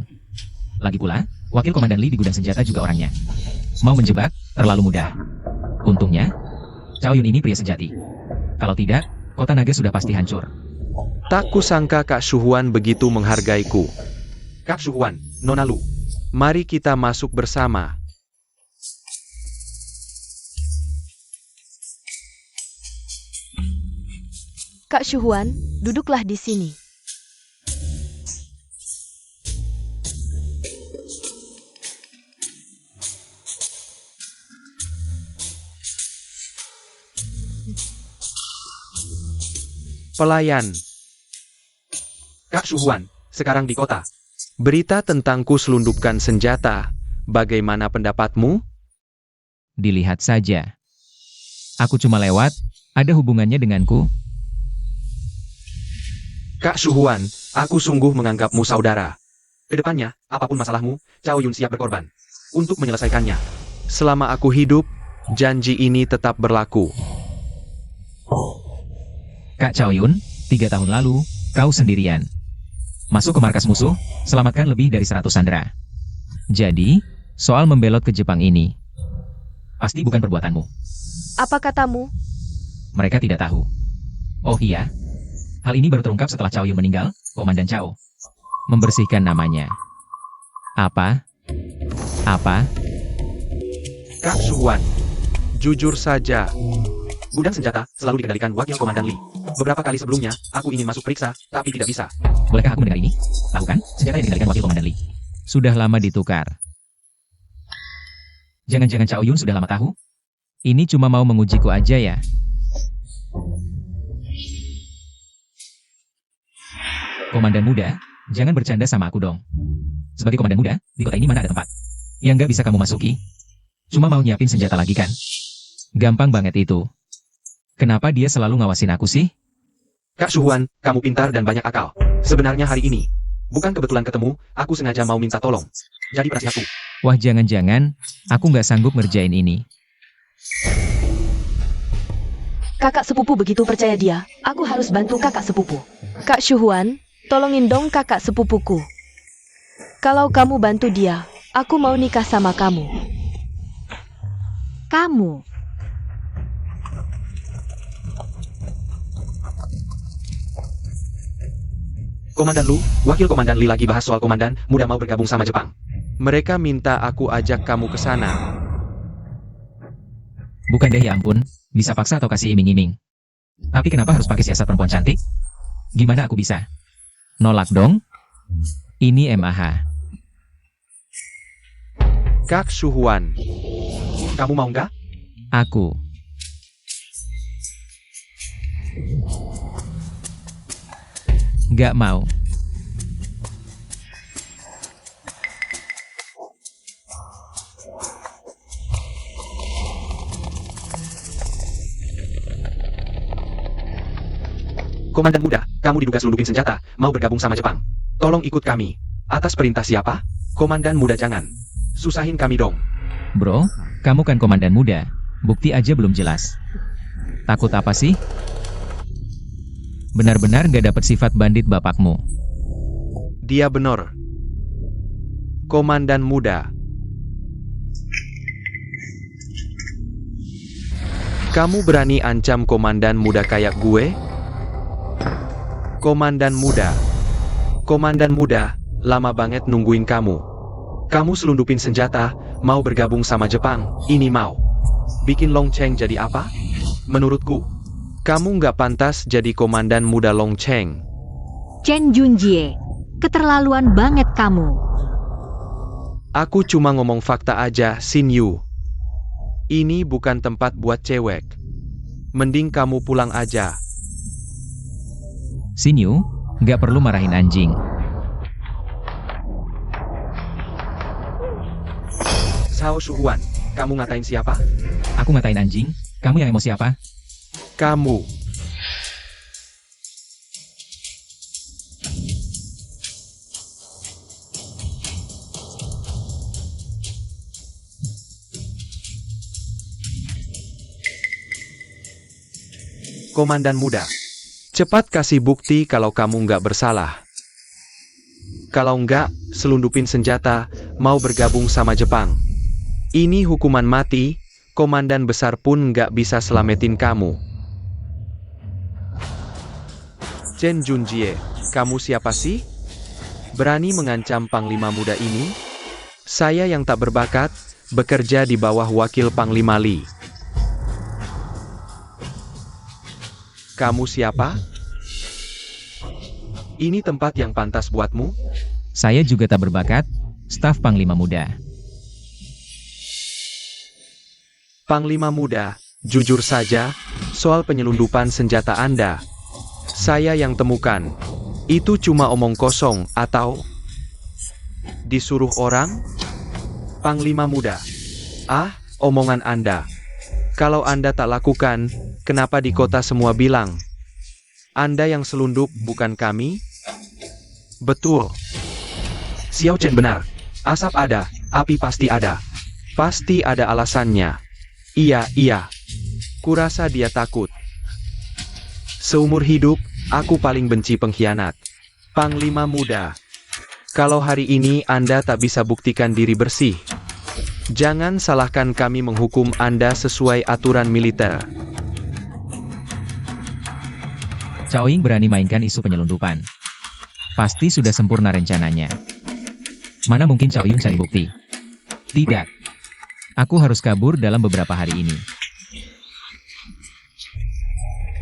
Lagi pula, wakil komandan Li di gudang senjata juga orangnya. Mau menjebak, terlalu mudah. Untungnya, Cao Yun ini pria sejati. Kalau tidak, kota naga sudah pasti hancur. Tak kusangka Kak Shuhuan begitu menghargaiku. Kak Shuhuan, Nona Lu. Mari kita masuk bersama. Kak Shuhuan, duduklah di sini. Pelayan, Kak Shuhuan, sekarang di kota. berita tentangku selundupkan senjata. Bagaimana pendapatmu? Dilihat saja. Aku cuma lewat, ada hubungannya denganku. Kak Shuhuan, aku sungguh menganggapmu saudara. Kedepannya, apapun masalahmu, Cao Yun siap berkorban. Untuk menyelesaikannya. Selama aku hidup, janji ini tetap berlaku. Kak Cao Yun, 3 tahun lalu, kau sendirian. Masuk ke markas musuh, selamatkan lebih dari 100 sandera. Jadi, soal membelot ke Jepang ini, pasti bukan perbuatanmu. Apa katamu? Mereka tidak tahu. Oh iya, hal ini baru terungkap setelah Cao Yun meninggal, Komandan Cao membersihkan namanya. Apa? Kak Shuhuan, Jujur saja, gudang senjata selalu dikendalikan wakil komandan Li. Beberapa kali sebelumnya, aku ingin masuk periksa, tapi tidak bisa. Bolehkah aku mendengar ini? Tahu kan, senjata yang dikendalikan wakil Komandan Li sudah lama ditukar. Jangan-jangan Cao Yun sudah lama tahu? Ini cuma mau mengujiku aja ya. Komandan muda, jangan bercanda sama aku dong. Sebagai komandan muda, di kota ini mana ada tempat yang nggak bisa kamu masuki? Cuma mau nyiapin senjata lagi kan? Gampang banget itu. Kenapa dia selalu ngawasin aku sih? Kak Shuhuan, kamu pintar dan banyak akal. Sebenarnya hari ini, bukan kebetulan ketemu, aku sengaja mau minta tolong. Jadi perhatianku. Wah jangan-jangan, aku nggak sanggup ngerjain ini. Kakak sepupu begitu percaya dia, aku harus bantu kakak sepupu. Kak Shuhuan, tolongin dong kakak sepupuku. Kalau kamu bantu dia, aku mau nikah sama kamu. Kamu. Komandan Lu, wakil komandan Li lagi bahas soal komandan muda mau bergabung sama Jepang. mereka minta aku ajak kamu ke sana. Bukan deh ya ampun, bisa paksa atau kasih iming-iming. Tapi kenapa harus pakai siasat perempuan cantik? Gimana aku bisa? Nolak dong? Ini MAH. Kak Shuhuan, Kamu mau nggak? Aku. Nggak mau. Komandan muda, kamu diduga selundupin senjata, mau bergabung sama Jepang. Tolong ikut kami. Atas perintah siapa? Komandan muda jangan. Susahin kami dong. Bro, kamu kan komandan muda. Bukti aja belum jelas. Takut apa sih? Benar-benar nggak dapet sifat bandit bapakmu. dia benar. Komandan muda. Kamu berani ancam komandan muda kayak gue? Komandan muda. Komandan muda, lama banget nungguin kamu. Kamu selundupin senjata, mau bergabung sama Jepang, ini mau. Bikin Long Cheng jadi apa? Menurutku, kamu nggak pantas jadi komandan muda Long Cheng. Chen Junjie, keterlaluan banget kamu. Aku cuma ngomong fakta aja, Xin Yu. Ini bukan tempat buat cewek. Mending kamu pulang aja. Sinyu, nggak perlu marahin anjing. Zhao Shuhuan, kamu ngatain siapa? Aku ngatain anjing, kamu yang emosi apa? Kamu. Komandan muda, cepat kasih bukti kalau kamu nggak bersalah. Kalau nggak, selundupin senjata, mau bergabung sama Jepang. Ini hukuman mati, komandan besar pun nggak bisa selamatin kamu. Chen Junjie, kamu siapa sih? Berani mengancam Panglima muda ini? Saya yang tak berbakat, bekerja di bawah wakil Panglima Li. Kamu siapa? Ini tempat yang pantas buatmu? Saya juga tak berbakat, staf Panglima Muda. Panglima muda, jujur saja, soal penyelundupan senjata Anda, saya yang temukan. Itu cuma omong kosong, atau disuruh orang? Panglima muda. Ah, omongan Anda. Kalau Anda tak lakukan, kenapa di kota semua bilang? Anda yang selundup, bukan kami? Betul. Xiao Chen benar. Asap ada, api pasti ada. Pasti ada alasannya. Iya. Kurasa dia takut. Seumur hidup, aku paling benci pengkhianat. Panglima muda. Kalau hari ini Anda tak bisa buktikan diri bersih, jangan salahkan kami menghukum Anda sesuai aturan militer. Cao Ying berani mainkan isu penyelundupan. Pasti sudah sempurna rencananya. Mana mungkin Cao Ying cari bukti? Tidak. Aku harus kabur dalam beberapa hari ini.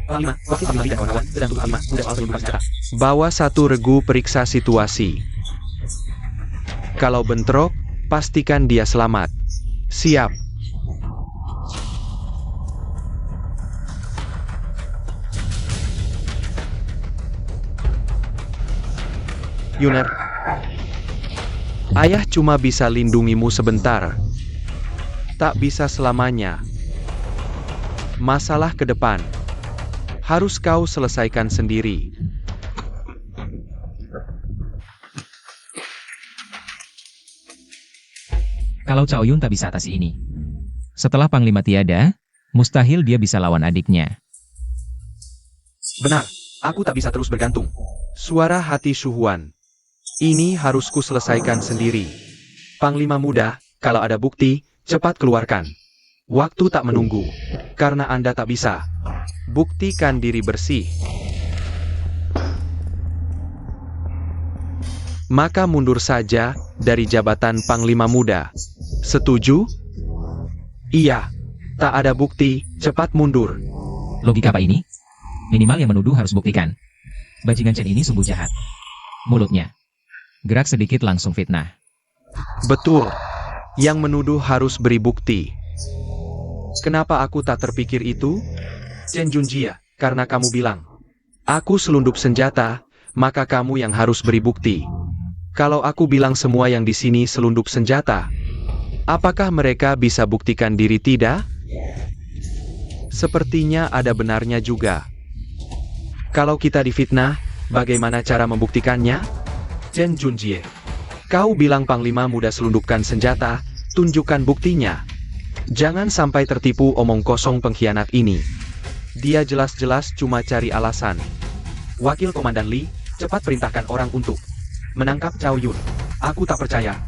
Panglima, wakil Panglima Li dan kawan-kawan sedang tuduh Panglima muda soal penyelundupan senjata. Bawa satu regu periksa situasi. Kalau bentrok, pastikan dia selamat. Siap. Yuner, ayah cuma bisa lindungimu sebentar. Tak bisa selamanya. Masalah ke depan harus kau selesaikan sendiri. Kalau Cao Yun tak bisa atasi ini. Setelah Panglima tiada, mustahil dia bisa lawan adiknya. Benar, aku tak bisa terus bergantung. Suara hati Shuhuan. Ini harus ku selesaikan sendiri. Panglima muda, kalau ada bukti, cepat keluarkan. Waktu tak menunggu. Karena Anda tak bisa. Buktikan diri bersih. Maka mundur saja dari jabatan Panglima muda. Setuju? Iya. Tak ada bukti, cepat mundur. Logika apa ini? Minimal yang menuduh harus buktikan. Bajingan Chen ini sungguh jahat. Mulutnya. Gerak sedikit langsung fitnah. Betul. Yang menuduh harus beri bukti. Kenapa aku tak terpikir itu? Chen Junjie, Karena kamu bilang, aku selundup senjata, maka kamu yang harus beri bukti. Kalau aku bilang semua yang di sini selundup senjata, apakah mereka bisa buktikan diri tidak? Sepertinya ada benarnya juga. Kalau kita difitnah, bagaimana cara membuktikannya? Chen Junjie, Kau bilang Panglima muda selundupkan senjata, tunjukkan buktinya. Jangan sampai tertipu omong kosong pengkhianat ini. Dia jelas-jelas cuma cari alasan. Wakil Komandan Li, cepat perintahkan orang untuk menangkap Cao Yun. Aku tak percaya.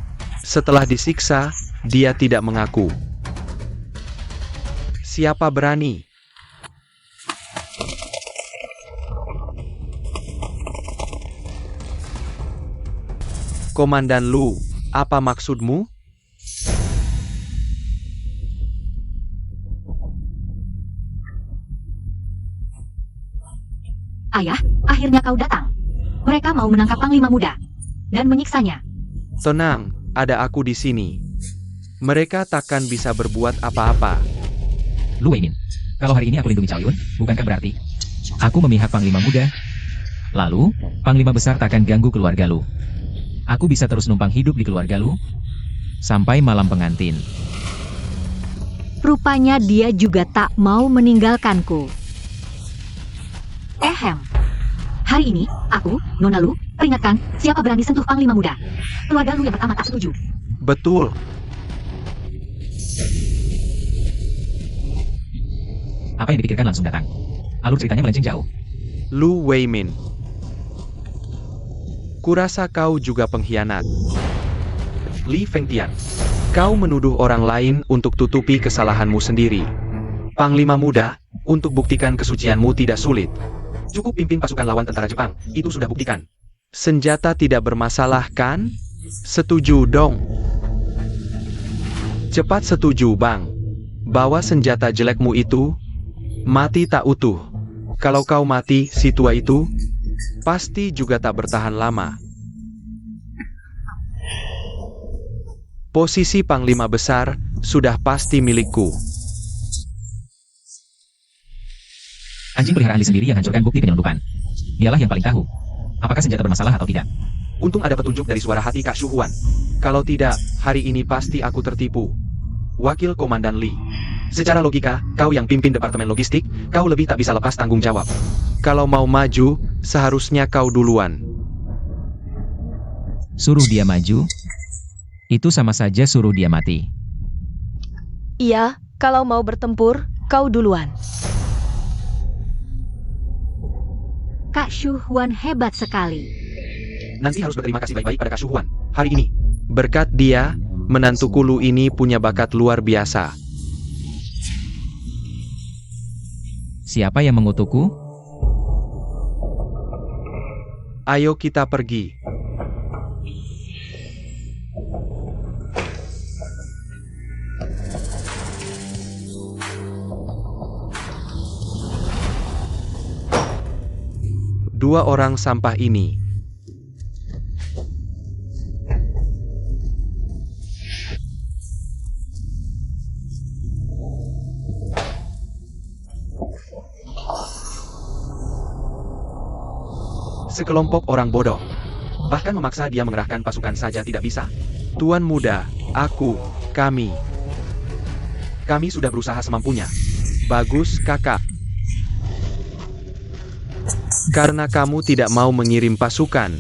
Setelah disiksa, dia tidak mengaku. Siapa berani? Komandan Lu, apa maksudmu? Ayah, akhirnya kau datang. Mereka mau menangkap Panglima Muda dan menyiksanya. Tenang, ada aku di sini. Mereka takkan bisa berbuat apa-apa. Lu Wei Min, kalau hari ini aku lindungi Cao Yun, bukankah berarti aku memihak Panglima Muda? Lalu, Panglima Besar takkan ganggu keluarga lu. Aku bisa terus numpang hidup di keluarga lu sampai malam pengantin. Rupanya dia juga tak mau meninggalkanku. Ehem. Hari ini, aku, Nona Lu, peringatkan siapa berani sentuh Panglima Muda. Keluarga Lu yang pertama tak setuju. Betul. Apa yang dipikirkan langsung datang. Alur ceritanya melenceng jauh. Lu Wei Min. Kurasa kau juga pengkhianat. Li Fengtian. Kau menuduh orang lain untuk tutupi kesalahanmu sendiri. Panglima Muda, untuk buktikan kesucianmu tidak sulit. Cukup pimpin pasukan lawan tentara Jepang, itu sudah buktikan. Senjata tidak bermasalah kan? Setuju dong. Cepat setuju bang. Bawa senjata jelekmu itu. Mati tak utuh. Kalau kau mati, si tua itu pasti juga tak bertahan lama. Posisi Panglima Besar sudah pasti milikku. Anjing peliharaan Li sendiri yang hancurkan bukti penyelundupan. Dialah yang paling tahu apakah senjata bermasalah atau tidak. Untung ada petunjuk dari suara hati Kak Shu Huan. Kalau tidak, hari ini pasti aku tertipu. Wakil Komandan Li. Secara logika, kau yang pimpin departemen logistik, kau lebih tak bisa lepas tanggung jawab. Kalau mau maju, seharusnya kau duluan. Suruh dia maju, itu sama saja suruh dia mati. Iya, kalau mau bertempur, kau duluan. Kak Shu Huan hebat sekali. Nanti harus berterima kasih baik-baik pada Kak Shu Huan. Hari ini. Berkat dia, menantuku Lu ini punya bakat luar biasa. Siapa yang mengutukku? Ayo kita pergi. Dua orang sampah ini. Sekelompok orang bodoh. Bahkan memaksa dia mengerahkan pasukan saja tidak bisa. Tuan muda, kami. Kami sudah berusaha semampunya. Bagus kakak. Karena kamu tidak mau mengirim pasukan.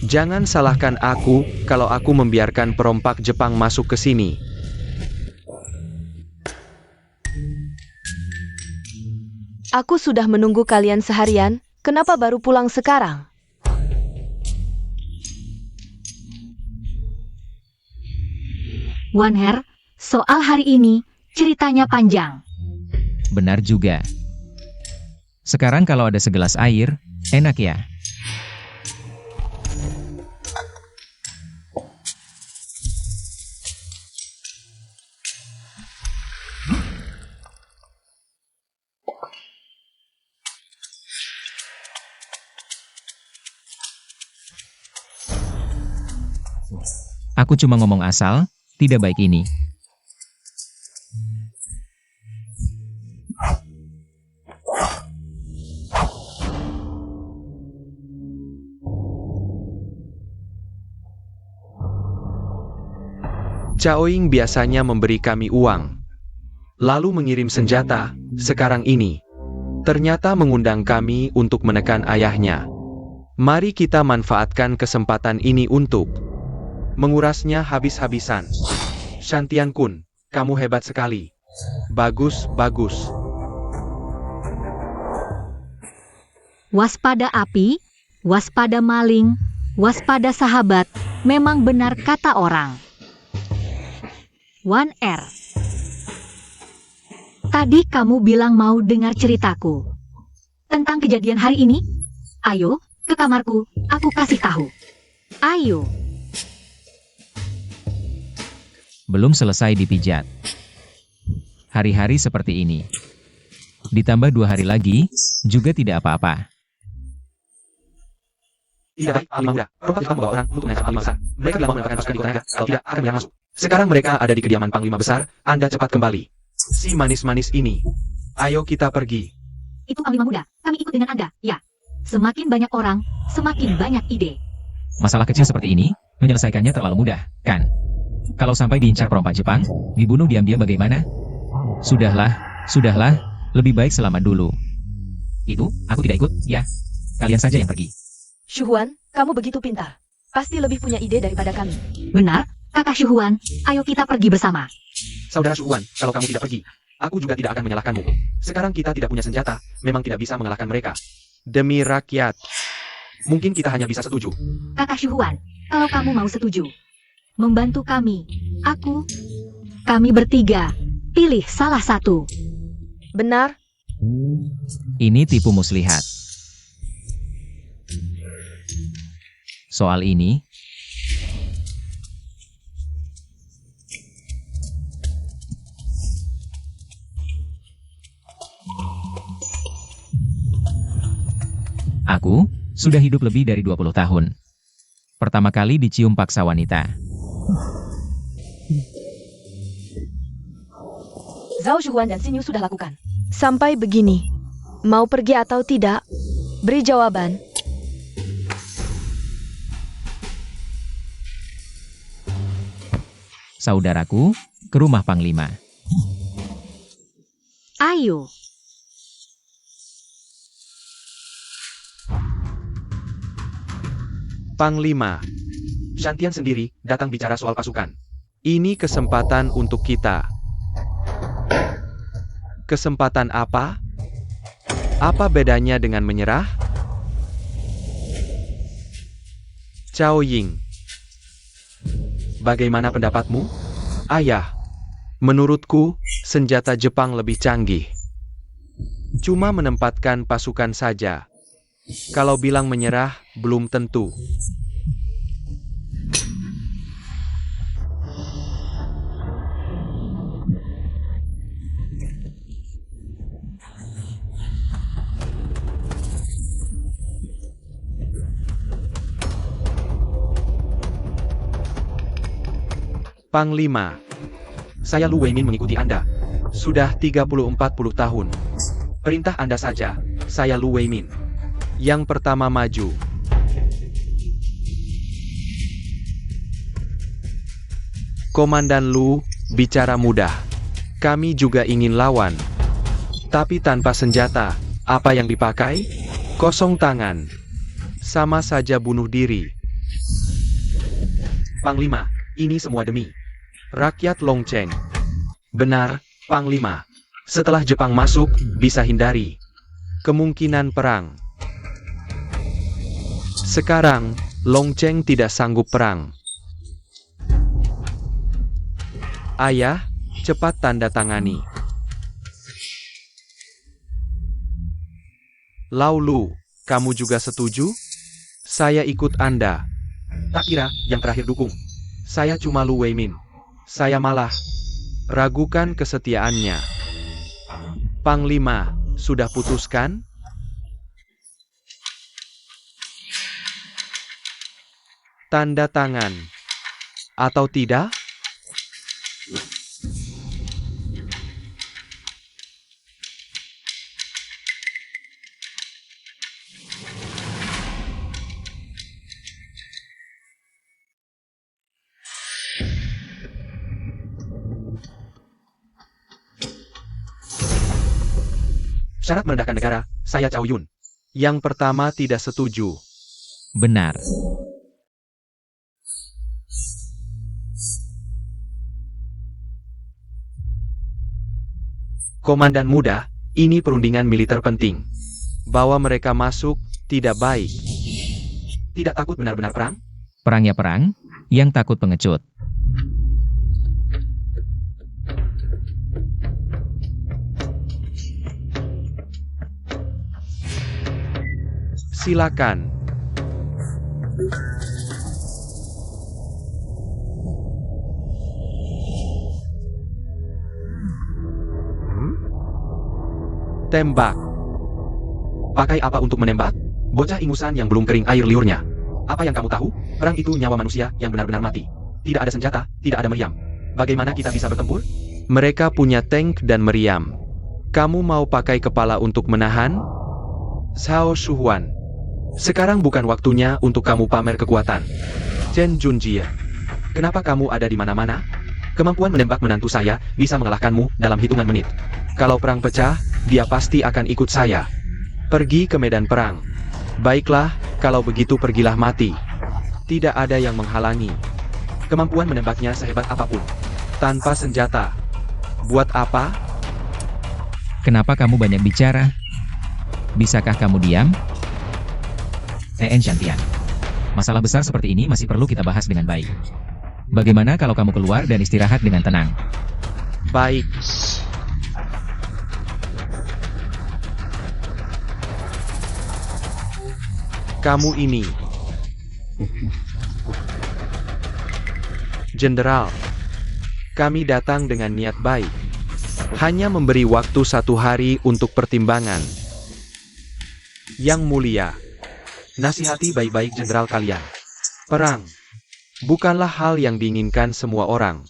Jangan salahkan aku kalau aku membiarkan perompak Jepang masuk ke sini. Aku sudah menunggu kalian seharian, kenapa baru pulang sekarang? Wan Her, soal hari ini, ceritanya panjang. Benar juga. Sekarang kalau ada segelas air, enak ya. Aku cuma ngomong asal, tidak baik ini. Caoying biasanya memberi kami uang, lalu mengirim senjata. Sekarang ini, ternyata mengundang kami untuk menekan ayahnya. Mari kita manfaatkan kesempatan ini untuk mengurasnya habis-habisan. Shantian Kun, kamu hebat sekali. Bagus, bagus. Waspada api, waspada maling, waspada sahabat, memang benar kata orang. Wan R. Tadi kamu bilang mau dengar ceritaku tentang kejadian hari ini. Ayo, ke kamarku, aku kasih tahu. Ayo. Belum selesai dipijat. Hari-hari seperti ini. Ditambah 2 hari lagi, juga tidak apa-apa. Tidak baik, Panglima Muda. Rompak Jepang membawa orang untuk mengancam Panglima Besar. Mereka bilang mau menempatkan pasukan di kota naga, kalau tidak akan menyerang masuk. Sekarang mereka ada di kediaman Panglima Besar, Anda cepat kembali. Si manis-manis ini. Ayo kita pergi. Itu Panglima Muda, kami ikut dengan Anda, ya. Semakin banyak orang, semakin banyak ide. Masalah kecil seperti ini, menyelesaikannya terlalu mudah, kan? Kalau sampai diincar perompak Jepang, dibunuh diam-diam bagaimana? Sudahlah, lebih baik selamat dulu. Itu, aku tidak ikut, ya. Kalian saja yang pergi. Shuhuan, kamu begitu pintar. Pasti lebih punya ide daripada kami. Benar, Kakak Shuhuan, ayo kita pergi bersama. Saudara Shuhuan, kalau kamu tidak pergi, aku juga tidak akan menyalahkanmu. Sekarang kita tidak punya senjata, memang tidak bisa mengalahkan mereka. Demi rakyat. Mungkin kita hanya bisa setuju. Kakak Shuhuan, kalau kamu mau setuju, membantu kami, kami bertiga, pilih salah satu. Benar, Ini tipu muslihat. Soal ini, aku sudah hidup lebih dari 20 tahun. Pertama kali dicium paksa wanita. Zhao Shuhuan dan Xinyu sudah lakukan. Sampai begini, mau pergi atau tidak? Beri jawaban. Saudaraku, ke rumah Panglima. Ayo. Panglima, Shantian sendiri datang bicara soal pasukan. ini kesempatan untuk kita. Kesempatan apa? Apa bedanya dengan menyerah? Cao Ying, Bagaimana pendapatmu? ayah, menurutku, senjata Jepang lebih canggih. Cuma menempatkan pasukan saja. Kalau bilang menyerah, belum tentu. Panglima, Saya Lu Weimin mengikuti Anda. sudah 30-40 tahun. Perintah Anda saja, saya Lu Weimin. Yang pertama maju. Komandan Lu, bicara mudah. Kami juga ingin lawan. Tapi tanpa senjata, apa yang dipakai? Kosong tangan. Sama saja bunuh diri. Panglima, ini semua demi Rakyat Longcheng. benar, Panglima. Setelah Jepang masuk, bisa hindari Kemungkinan perang. Sekarang, Longcheng tidak sanggup perang. Ayah, cepat tanda tangani. Laulu, kamu juga setuju? Saya ikut Anda. Tak kira, yang terakhir dukung. Saya cuma Lu Weimin. Saya malah ragukan kesetiaannya. Panglima, sudah putuskan? Tanda tangan. Atau tidak? Syarat merendahkan negara, saya Cao Yun. Yang pertama tidak setuju. Benar. Komandan muda, ini perundingan militer penting. Bawa mereka masuk, tidak baik. Tidak takut benar-benar perang? Perang ya perang, yang takut pengecut. Silakan. Tembak. Pakai apa untuk menembak? Bocah ingusan yang belum kering air liurnya. Apa yang kamu tahu? Perang itu nyawa manusia yang benar-benar mati. Tidak ada senjata, tidak ada meriam. Bagaimana kita bisa bertempur? Mereka punya tank dan meriam. Kamu mau pakai kepala untuk menahan? Zhao Shuhuan. Sekarang bukan waktunya untuk kamu pamer kekuatan. Chen Junjie. Kenapa kamu ada di mana-mana? Kemampuan menembak menantu saya bisa mengalahkanmu dalam hitungan menit. Kalau perang pecah, dia pasti akan ikut saya. Pergi ke medan perang. Baiklah, kalau begitu pergilah mati. Tidak ada yang menghalangi. Kemampuan menembaknya sehebat apapun. Tanpa senjata. Buat apa? Kenapa kamu banyak bicara? Bisakah kamu diam? TN Shantian. Masalah besar seperti ini masih perlu kita bahas dengan baik. Bagaimana kalau kamu keluar dan istirahat dengan tenang? Baik. Kamu ini. Jenderal. Kami datang dengan niat baik. Hanya memberi waktu 1 hari untuk pertimbangan. Yang mulia. Nasihati baik-baik jenderal kalian. Perang. Bukanlah hal yang diinginkan semua orang.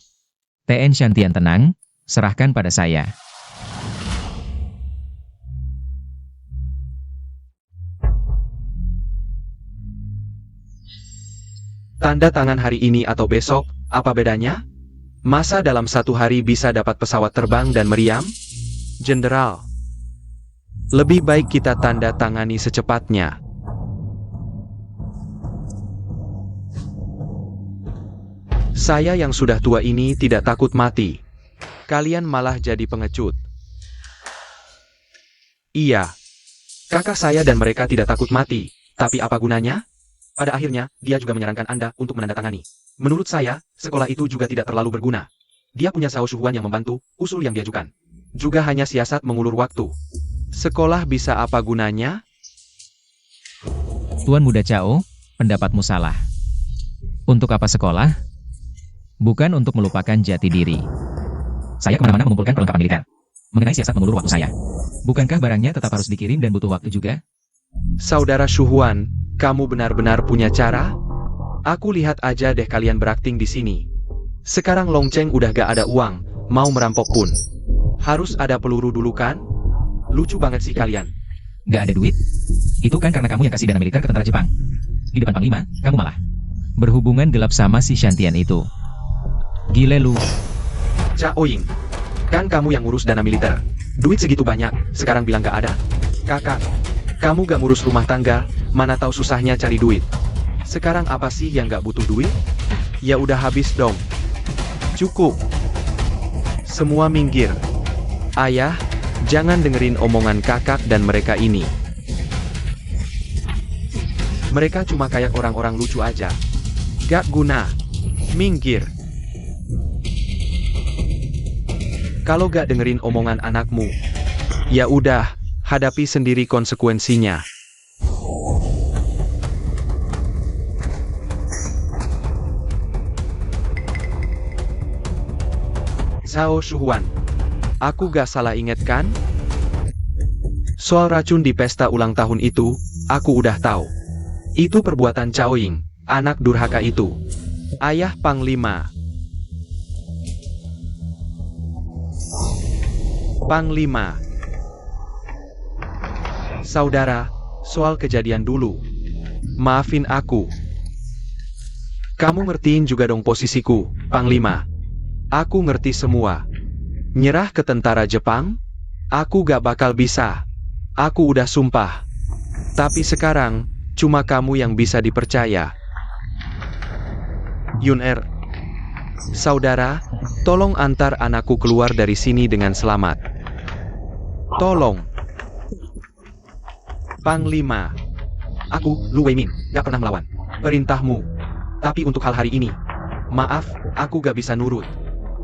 TN Shantian tenang, serahkan pada saya. Tanda tangan hari ini atau besok, apa bedanya? Masa dalam 1 hari bisa dapat pesawat terbang dan meriam? Jenderal. Lebih baik kita tanda tangani secepatnya. Saya yang sudah tua ini tidak takut mati. Kalian malah jadi pengecut. Iya. Kakak saya dan mereka tidak takut mati. Tapi apa gunanya? Pada akhirnya, dia juga menyarankan Anda untuk menandatangani. Menurut saya, sekolah itu juga tidak terlalu berguna. Dia punya Zhao Shuhuan yang membantu usul yang diajukan. Juga hanya siasat mengulur waktu. Sekolah bisa apa gunanya? Tuan Muda Cao, pendapatmu salah. Untuk apa sekolah? Bukan untuk melupakan jati diri. Saya kemana-mana mengumpulkan perlengkapan militer. Mengenai siasat mengulur waktu saya. Bukankah barangnya tetap harus dikirim dan butuh waktu juga? Saudara Shuhuan, kamu benar-benar punya cara? Aku lihat aja deh kalian berakting di sini. Sekarang Long Cheng udah gak ada uang, mau merampok pun. Harus ada peluru dulu kan? Lucu banget sih kalian. Gak ada duit? Itu kan karena kamu yang kasih dana militer ke tentara Jepang. Di depan Panglima, kamu malah berhubungan gelap sama si Shantian itu. Gile lu. Cao Ying, kan kamu yang ngurus dana militer. Duit segitu banyak, sekarang bilang gak ada? Kakak, kamu gak ngurus rumah tangga, mana tahu susahnya cari duit. Sekarang apa sih yang gak butuh duit? Ya udah habis dong. Cukup. Semua minggir. Ayah, jangan dengerin omongan kakak dan mereka ini. Mereka cuma kayak orang-orang lucu aja. Gak guna. Minggir. Kalau gak dengerin omongan anakmu, ya udah, hadapi sendiri konsekuensinya. Zhao Shuhuan, aku gak salah inget kan? Soal racun di pesta ulang tahun itu, aku udah tahu. Itu perbuatan Cao Ying, anak durhaka itu. Ayah Panglima. Panglima. Saudara, soal kejadian dulu. Maafin aku. Kamu ngertiin juga dong posisiku, Panglima. Aku ngerti semua. Nyerah ke tentara Jepang? Aku gak bakal bisa. Aku udah sumpah. Tapi sekarang, cuma kamu yang bisa dipercaya. Yun-er. Saudara, tolong antar anakku keluar dari sini dengan selamat. Tolong. Panglima. Aku, Lu Weimin, gak pernah melawan perintahmu. Tapi untuk hal hari ini, maaf, aku gak bisa nurut.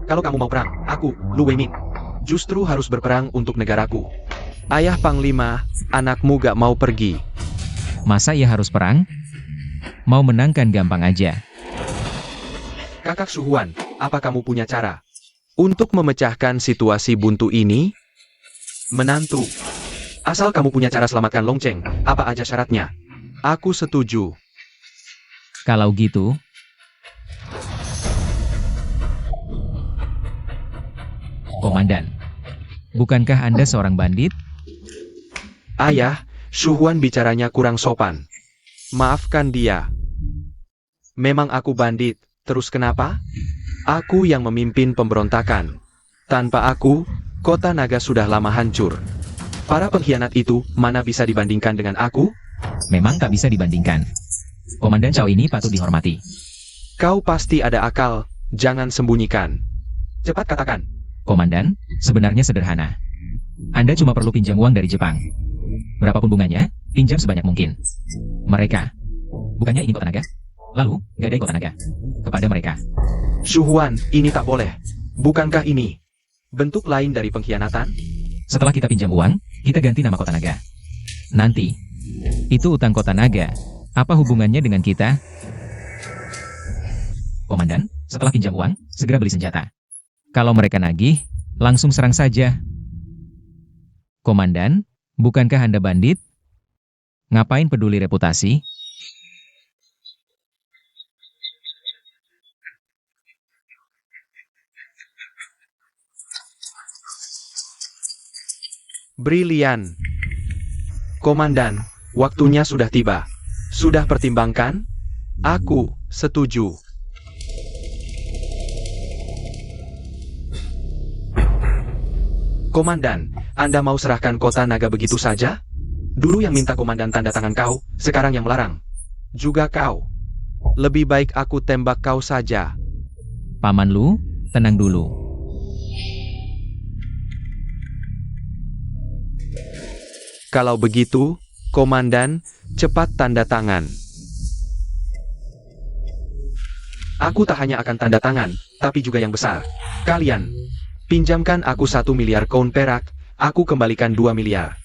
Kalau kamu mau perang, aku, Lu Weimin, justru harus berperang untuk negaraku. Ayah Panglima, anakmu gak mau pergi. Masa ia harus perang? Mau menang kan gampang aja. Kakak Shuhuan, apa kamu punya cara? Untuk memecahkan situasi buntu ini? Menantu, Asal kamu punya cara selamatkan lonceng, apa aja syaratnya. Aku setuju. Kalau gitu, Komandan, bukankah Anda seorang bandit? Ayah, Shuhuan bicaranya kurang sopan. Maafkan dia. Memang aku bandit, terus kenapa? Aku yang memimpin pemberontakan. Tanpa aku, kota naga sudah lama hancur. Para pengkhianat itu, mana bisa dibandingkan dengan aku? Memang tak bisa dibandingkan. Komandan Cao ini patut dihormati. Kau pasti ada akal, jangan sembunyikan. Cepat katakan. Komandan, sebenarnya sederhana. Anda cuma perlu pinjam uang dari Jepang. Berapapun bunganya, pinjam sebanyak mungkin. Mereka, bukannya ingin kota naga? Lalu, gadai kota naga. Kepada mereka. Shuhuan, ini tak boleh. Bukankah ini bentuk lain dari pengkhianatan? Setelah kita pinjam uang, kita ganti nama kota naga. Nanti, itu utang kota naga. Apa hubungannya dengan kita? Komandan, setelah pinjam uang, segera beli senjata. Kalau mereka nagih, langsung serang saja. Komandan, bukankah Anda bandit? Ngapain peduli reputasi? Brilian. Komandan, waktunya sudah tiba. Sudah pertimbangkan? Aku setuju. Komandan, Anda mau serahkan kota naga begitu saja? Dulu yang minta komandan tanda tangan kau, sekarang yang melarang. Juga kau. Lebih baik aku tembak kau saja. Paman Lu, tenang dulu. Kalau begitu, Komandan, cepat tanda tangan. Aku tak hanya akan tanda tangan, tapi juga yang besar. Kalian, pinjamkan aku 1 miliar koin perak, aku kembalikan 2 miliar.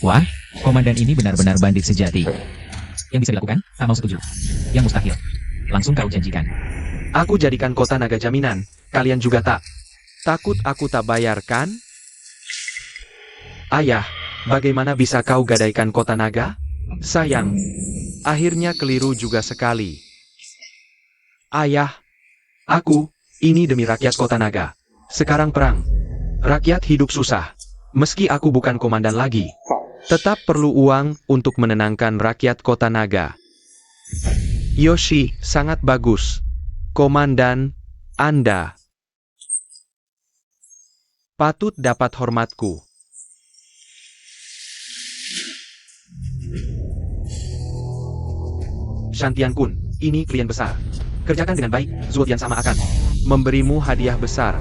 Wah, komandan ini benar-benar bandit sejati. Yang bisa dilakukan, tak mau setuju. Yang mustahil. Langsung kau janjikan. Aku jadikan kota naga jaminan, kalian juga tak. Takut aku tak bayarkan? Ayah, bagaimana bisa kau gadaikan kota naga? Sayang, Akhirnya keliru juga sekali. ayah. Aku, ini demi rakyat kota naga. Sekarang perang. Rakyat hidup susah. Meski aku bukan komandan lagi. Tetap perlu uang untuk menenangkan rakyat kota naga. Yoshi, sangat bagus. Komandan, Anda patut dapat hormatku. Shantian Kun, ini klien besar. Kerjakan dengan baik, Zuotian sama akan Memberimu hadiah besar.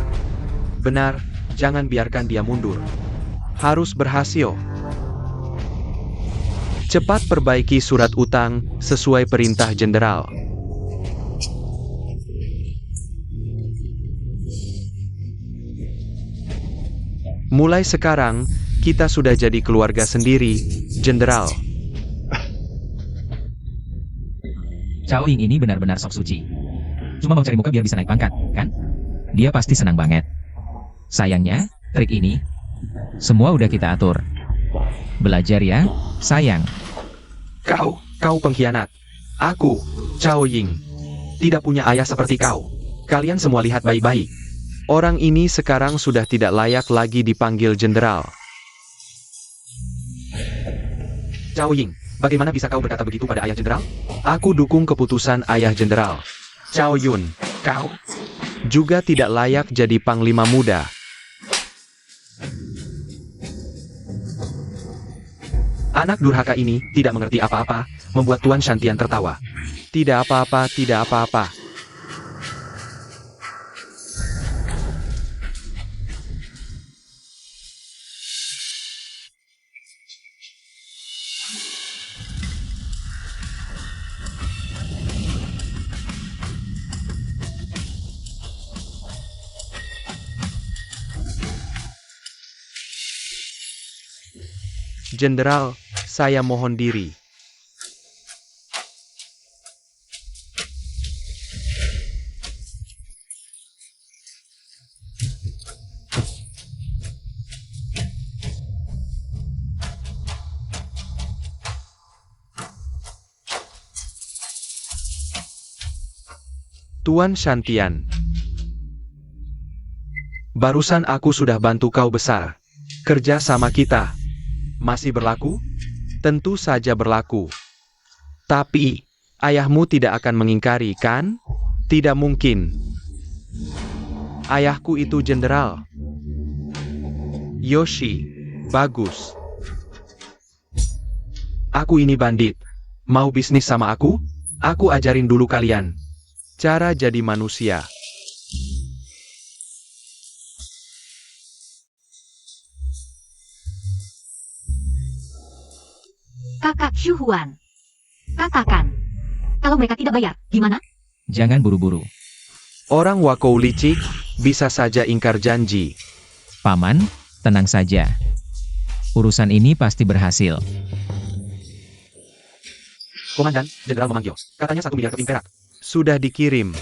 Benar, jangan biarkan dia mundur. Harus berhasil. Cepat perbaiki surat utang sesuai perintah jenderal. Mulai sekarang, kita sudah jadi keluarga sendiri, jenderal. Cao Ying ini benar-benar sok suci. Cuma mau cari muka biar bisa naik pangkat, kan? Dia pasti senang banget. Sayangnya, trik ini, semua udah kita atur. Belajar ya, sayang. Kau pengkhianat. Aku, Cao Ying, tidak punya ayah seperti kau. Kalian semua lihat baik-baik. Orang ini sekarang sudah tidak layak lagi dipanggil jenderal. Cao Ying, bagaimana bisa kau berkata begitu pada ayah jenderal? Aku dukung keputusan ayah jenderal. Cao Yun, Kau, juga tidak layak jadi panglima muda. anak durhaka ini tidak mengerti apa-apa, membuat Tuan Shantian tertawa. Tidak apa-apa, tidak apa-apa. Jenderal, saya mohon diri. Tuan Shantian. Barusan aku sudah bantu kau besar. Kerja sama kita masih berlaku? Tentu saja berlaku. Tapi, ayahmu tidak akan mengingkari, kan? Tidak mungkin. Ayahku itu jenderal. Yoshi, bagus. Aku ini bandit. Mau bisnis sama aku? Aku ajarin dulu kalian cara jadi manusia. Kakak Shuhuan. Katakan. Kalau mereka tidak bayar, gimana? Jangan buru-buru. Orang Wakou licik, bisa saja ingkar janji. Paman, tenang saja. Urusan ini pasti berhasil. Komandan, Jenderal memanggil. Katanya 1 miliar keping perak. Sudah dikirim.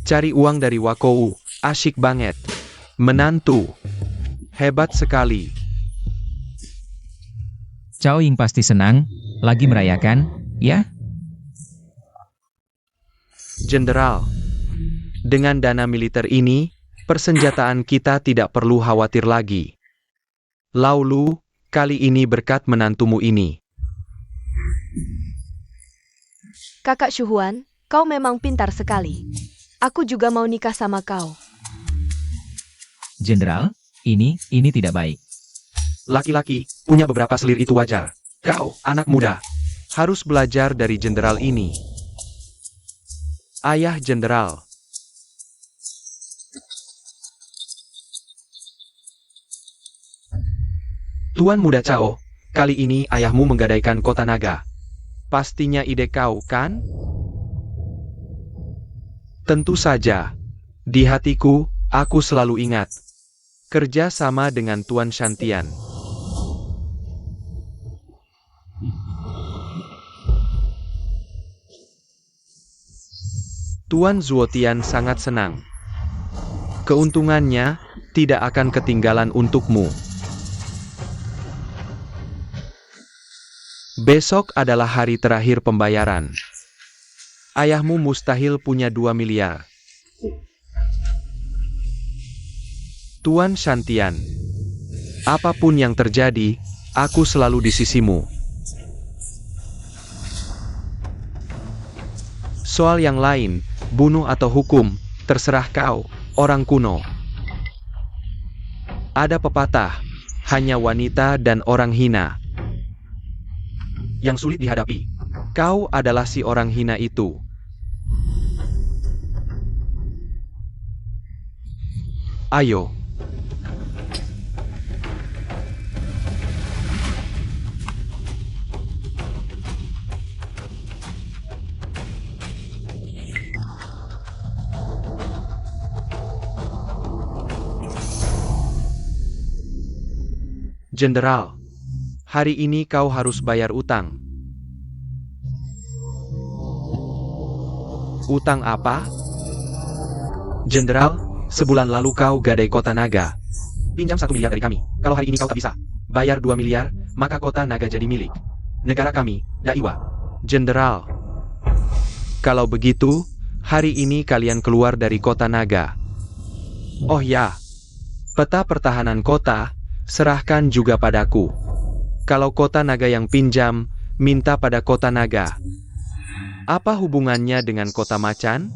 Cari uang dari Wakou, asyik banget. Menantu. Hebat sekali. Cao Ying pasti senang, lagi merayakan, ya? Jenderal. Dengan dana militer ini, persenjataan kita tidak perlu khawatir lagi. Laulu, kali ini berkat menantumu ini. Kakak Shuhuan, kau memang pintar sekali. Aku juga mau nikah sama kau. Jenderal, ini tidak baik. Laki-laki, punya beberapa selir itu wajar. Kau, anak muda. Harus belajar dari jenderal ini. Ayah jenderal. Tuan muda Cao, kali ini ayahmu menggadaikan kota naga. Pastinya ide kau, kan? Tentu saja. Di hatiku, aku selalu ingat. Kerja sama dengan Tuan Shantian. Tuan Zuotian sangat senang. Keuntungannya tidak akan ketinggalan untukmu. Besok adalah hari terakhir pembayaran. Ayahmu mustahil punya 2 miliar. Tuan Shantian, apapun yang terjadi, aku selalu di sisimu. Soal yang lain, bunuh atau hukum, terserah kau, orang kuno. Ada pepatah, hanya wanita dan orang hina yang sulit dihadapi. Kau adalah si orang hina itu. Ayo. Jenderal, hari ini kau harus bayar utang. Utang apa? Jenderal, sebulan lalu kau gadai kota naga. Pinjam 1 miliar dari kami. Kalau hari ini kau tak bisa bayar 2 miliar, maka kota naga jadi milik negara kami, Daiwa. Jenderal, kalau begitu, hari ini kalian keluar dari kota naga. Oh ya, peta pertahanan kota, serahkan juga padaku. Kalau kota naga yang pinjam, minta pada kota naga. Apa hubungannya dengan kota macan?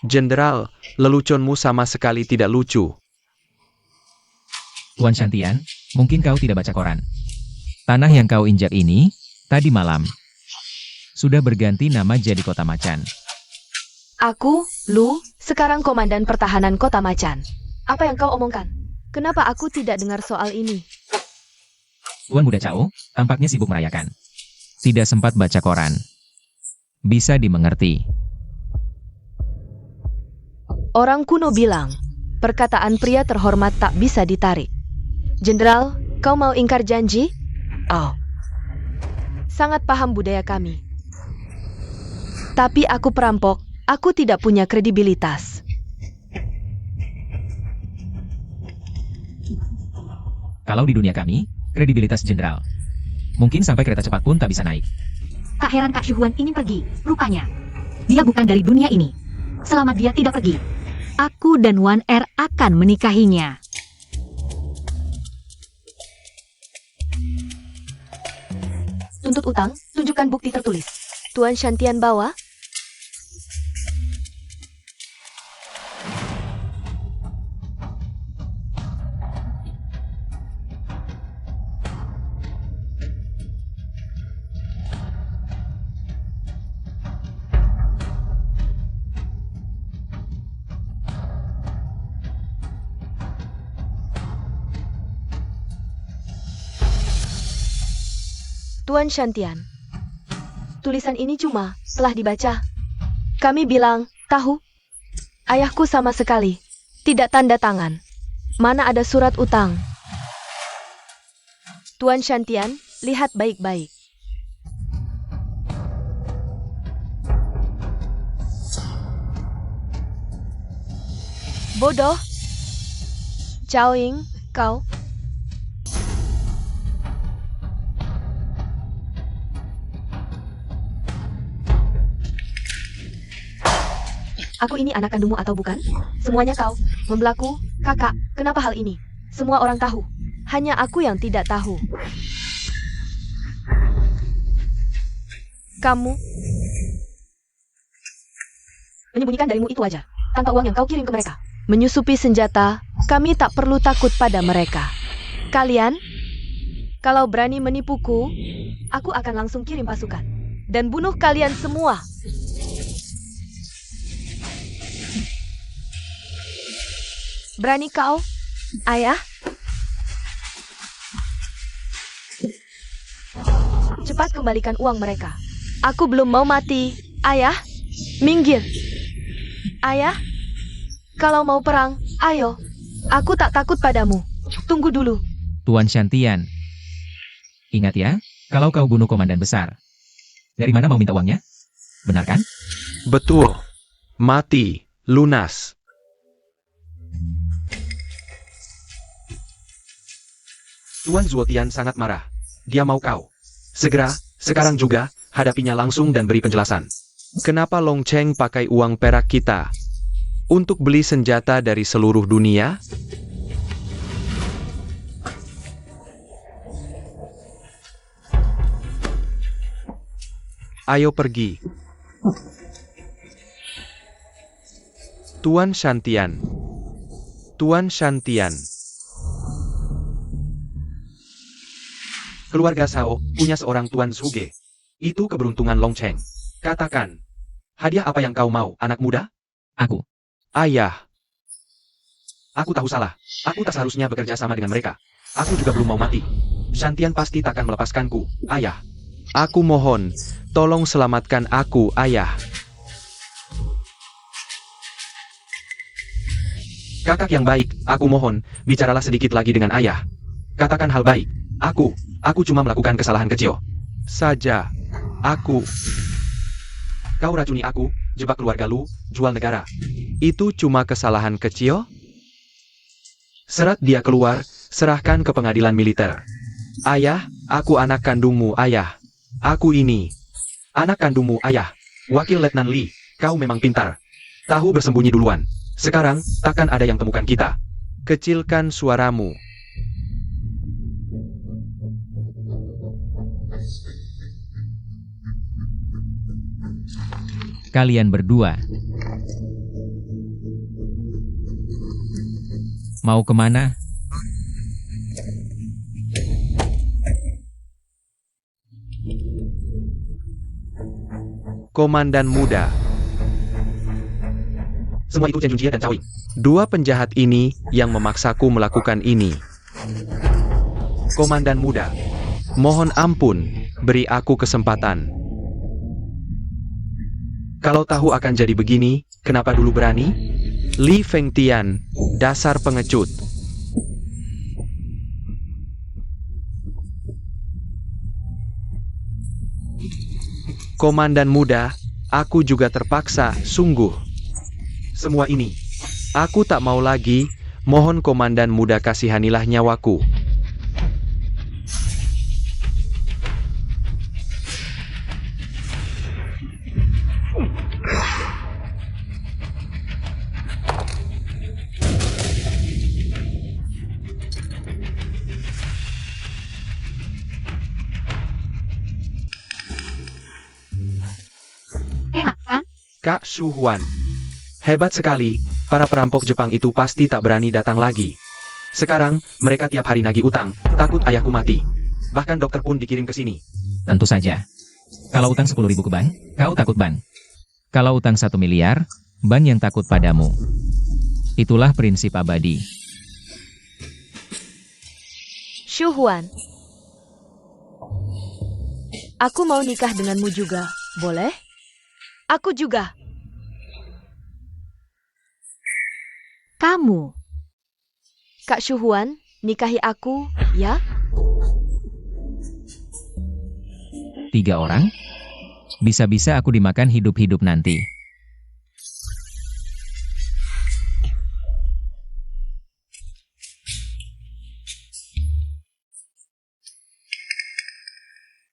Jenderal, leluconmu sama sekali tidak lucu. Tuan Shantian, mungkin kau tidak baca koran. Tanah yang kau injak ini, tadi malam, sudah berganti nama jadi Kota Macan. Aku, Lu, sekarang komandan pertahanan Kota Macan. Apa yang kau omongkan? Kenapa aku tidak dengar soal ini? Tuan Muda Cao, tampaknya sibuk merayakan. Tidak sempat baca koran. Bisa dimengerti. Orang kuno bilang, perkataan pria terhormat tak bisa ditarik. Jenderal, kau mau ingkar janji? Oh, sangat paham budaya kami. Tapi aku perampok, aku tidak punya kredibilitas. Kalau di dunia kami, kredibilitas jenderal. Mungkin sampai kereta cepat pun tak bisa naik. Tak heran Kak Shuhuan ingin pergi. Rupanya, dia bukan dari dunia ini. Selama dia tidak pergi, aku dan Wan Er akan menikahinya. Tuntut utang, tunjukkan bukti tertulis. Tuan Shantian bawa. Tuan Shantian, tulisan ini cuma telah dibaca. Kami bilang, tahu? Ayahku sama sekali tidak tanda tangan. Mana ada surat utang? Tuan Shantian, lihat baik-baik. Bodoh. Cao Ying, kau. Aku ini anak kandungmu atau bukan? Semuanya kau, membelaku, kakak, kenapa hal ini? Semua orang tahu. Hanya aku yang tidak tahu. Kamu menyembunyikan darimu itu aja, tanpa uang yang kau kirim ke mereka. Menyusupi senjata, kami tak perlu takut pada mereka. Kalian, kalau berani menipuku, aku akan langsung kirim pasukan dan bunuh kalian semua. Berani kau, ayah? Cepat kembalikan uang mereka. Aku belum mau mati. Ayah, minggir. Ayah, kalau mau perang, ayo. Aku tak takut padamu. Tunggu dulu. Tuan Shantian. Ingat ya, kalau kau bunuh komandan besar. Dari mana mau minta uangnya? Benar kan? Betul. Mati. Lunas. Tuan Zuotian sangat marah. Dia mau kau. Segera, sekarang juga, hadapinya langsung dan beri penjelasan. Kenapa Long Cheng pakai uang perak kita? Untuk beli senjata dari seluruh dunia? Ayo pergi. Tuan Shantian. Tuan Shantian. Keluarga Sao punya seorang Tuan Zhuge. Itu keberuntungan Long Cheng. Katakan, hadiah apa yang kau mau, anak muda? Aku. Ayah. Aku tahu salah. Aku tak seharusnya bekerja sama dengan mereka. Aku juga belum mau mati. Shantian pasti takkan melepaskanku, ayah. Aku mohon, tolong selamatkan aku, ayah. Kakak yang baik, aku mohon, bicaralah sedikit lagi dengan ayah. Katakan hal baik. Aku cuma melakukan kesalahan kecil. Saja. Aku. Kau racuni aku, jebak keluarga lu, jual negara. Itu cuma kesalahan kecil? Seret dia keluar, serahkan ke pengadilan militer. Ayah, aku anak kandungmu, ayah. Aku ini. Anak kandungmu, ayah. Wakil Letnan Lee, kau memang pintar. Tahu bersembunyi duluan. Sekarang, takkan ada yang temukan kita. Kecilkan suaramu. Kalian berdua. Mau kemana? Komandan muda. Semua itu Chen Junjie dan Cao Ying. Dua penjahat ini yang memaksaku melakukan ini. Komandan muda. Mohon ampun, beri aku kesempatan. Kalau tahu akan jadi begini, kenapa dulu berani? Li Fengtian, dasar pengecut. Komandan muda, aku juga terpaksa, sungguh. Semua ini. Aku tak mau lagi, mohon komandan muda kasihanilah nyawaku. Kak Shu Huan. Hebat sekali, para perampok Jepang itu pasti tak berani datang lagi. Sekarang, mereka tiap hari nagih utang, takut ayahku mati. Bahkan dokter pun dikirim ke sini. Tentu saja. Kalau utang 10.000 ke bank, kau takut bank. Kalau utang 1 miliar, bank yang takut padamu. Itulah prinsip abadi. Shu Huan. Aku mau nikah denganmu juga, boleh? Aku juga. Kamu. Kak Shu Huan, nikahi aku, ya? 3 orang? Bisa-bisa aku dimakan hidup-hidup nanti.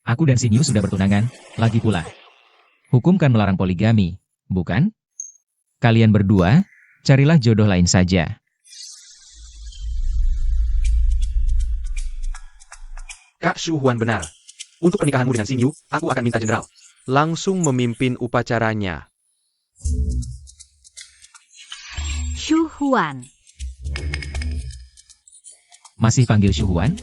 Aku dan Xinyu sudah bertunangan, lagi pula. Hukum kan melarang poligami, bukan? Kalian berdua, carilah jodoh lain saja. Kak Shu Huan benar. Untuk pernikahanmu dengan Xingyu, aku akan minta jenderal. Langsung memimpin upacaranya. Shu Huan. Masih panggil Shu Huan?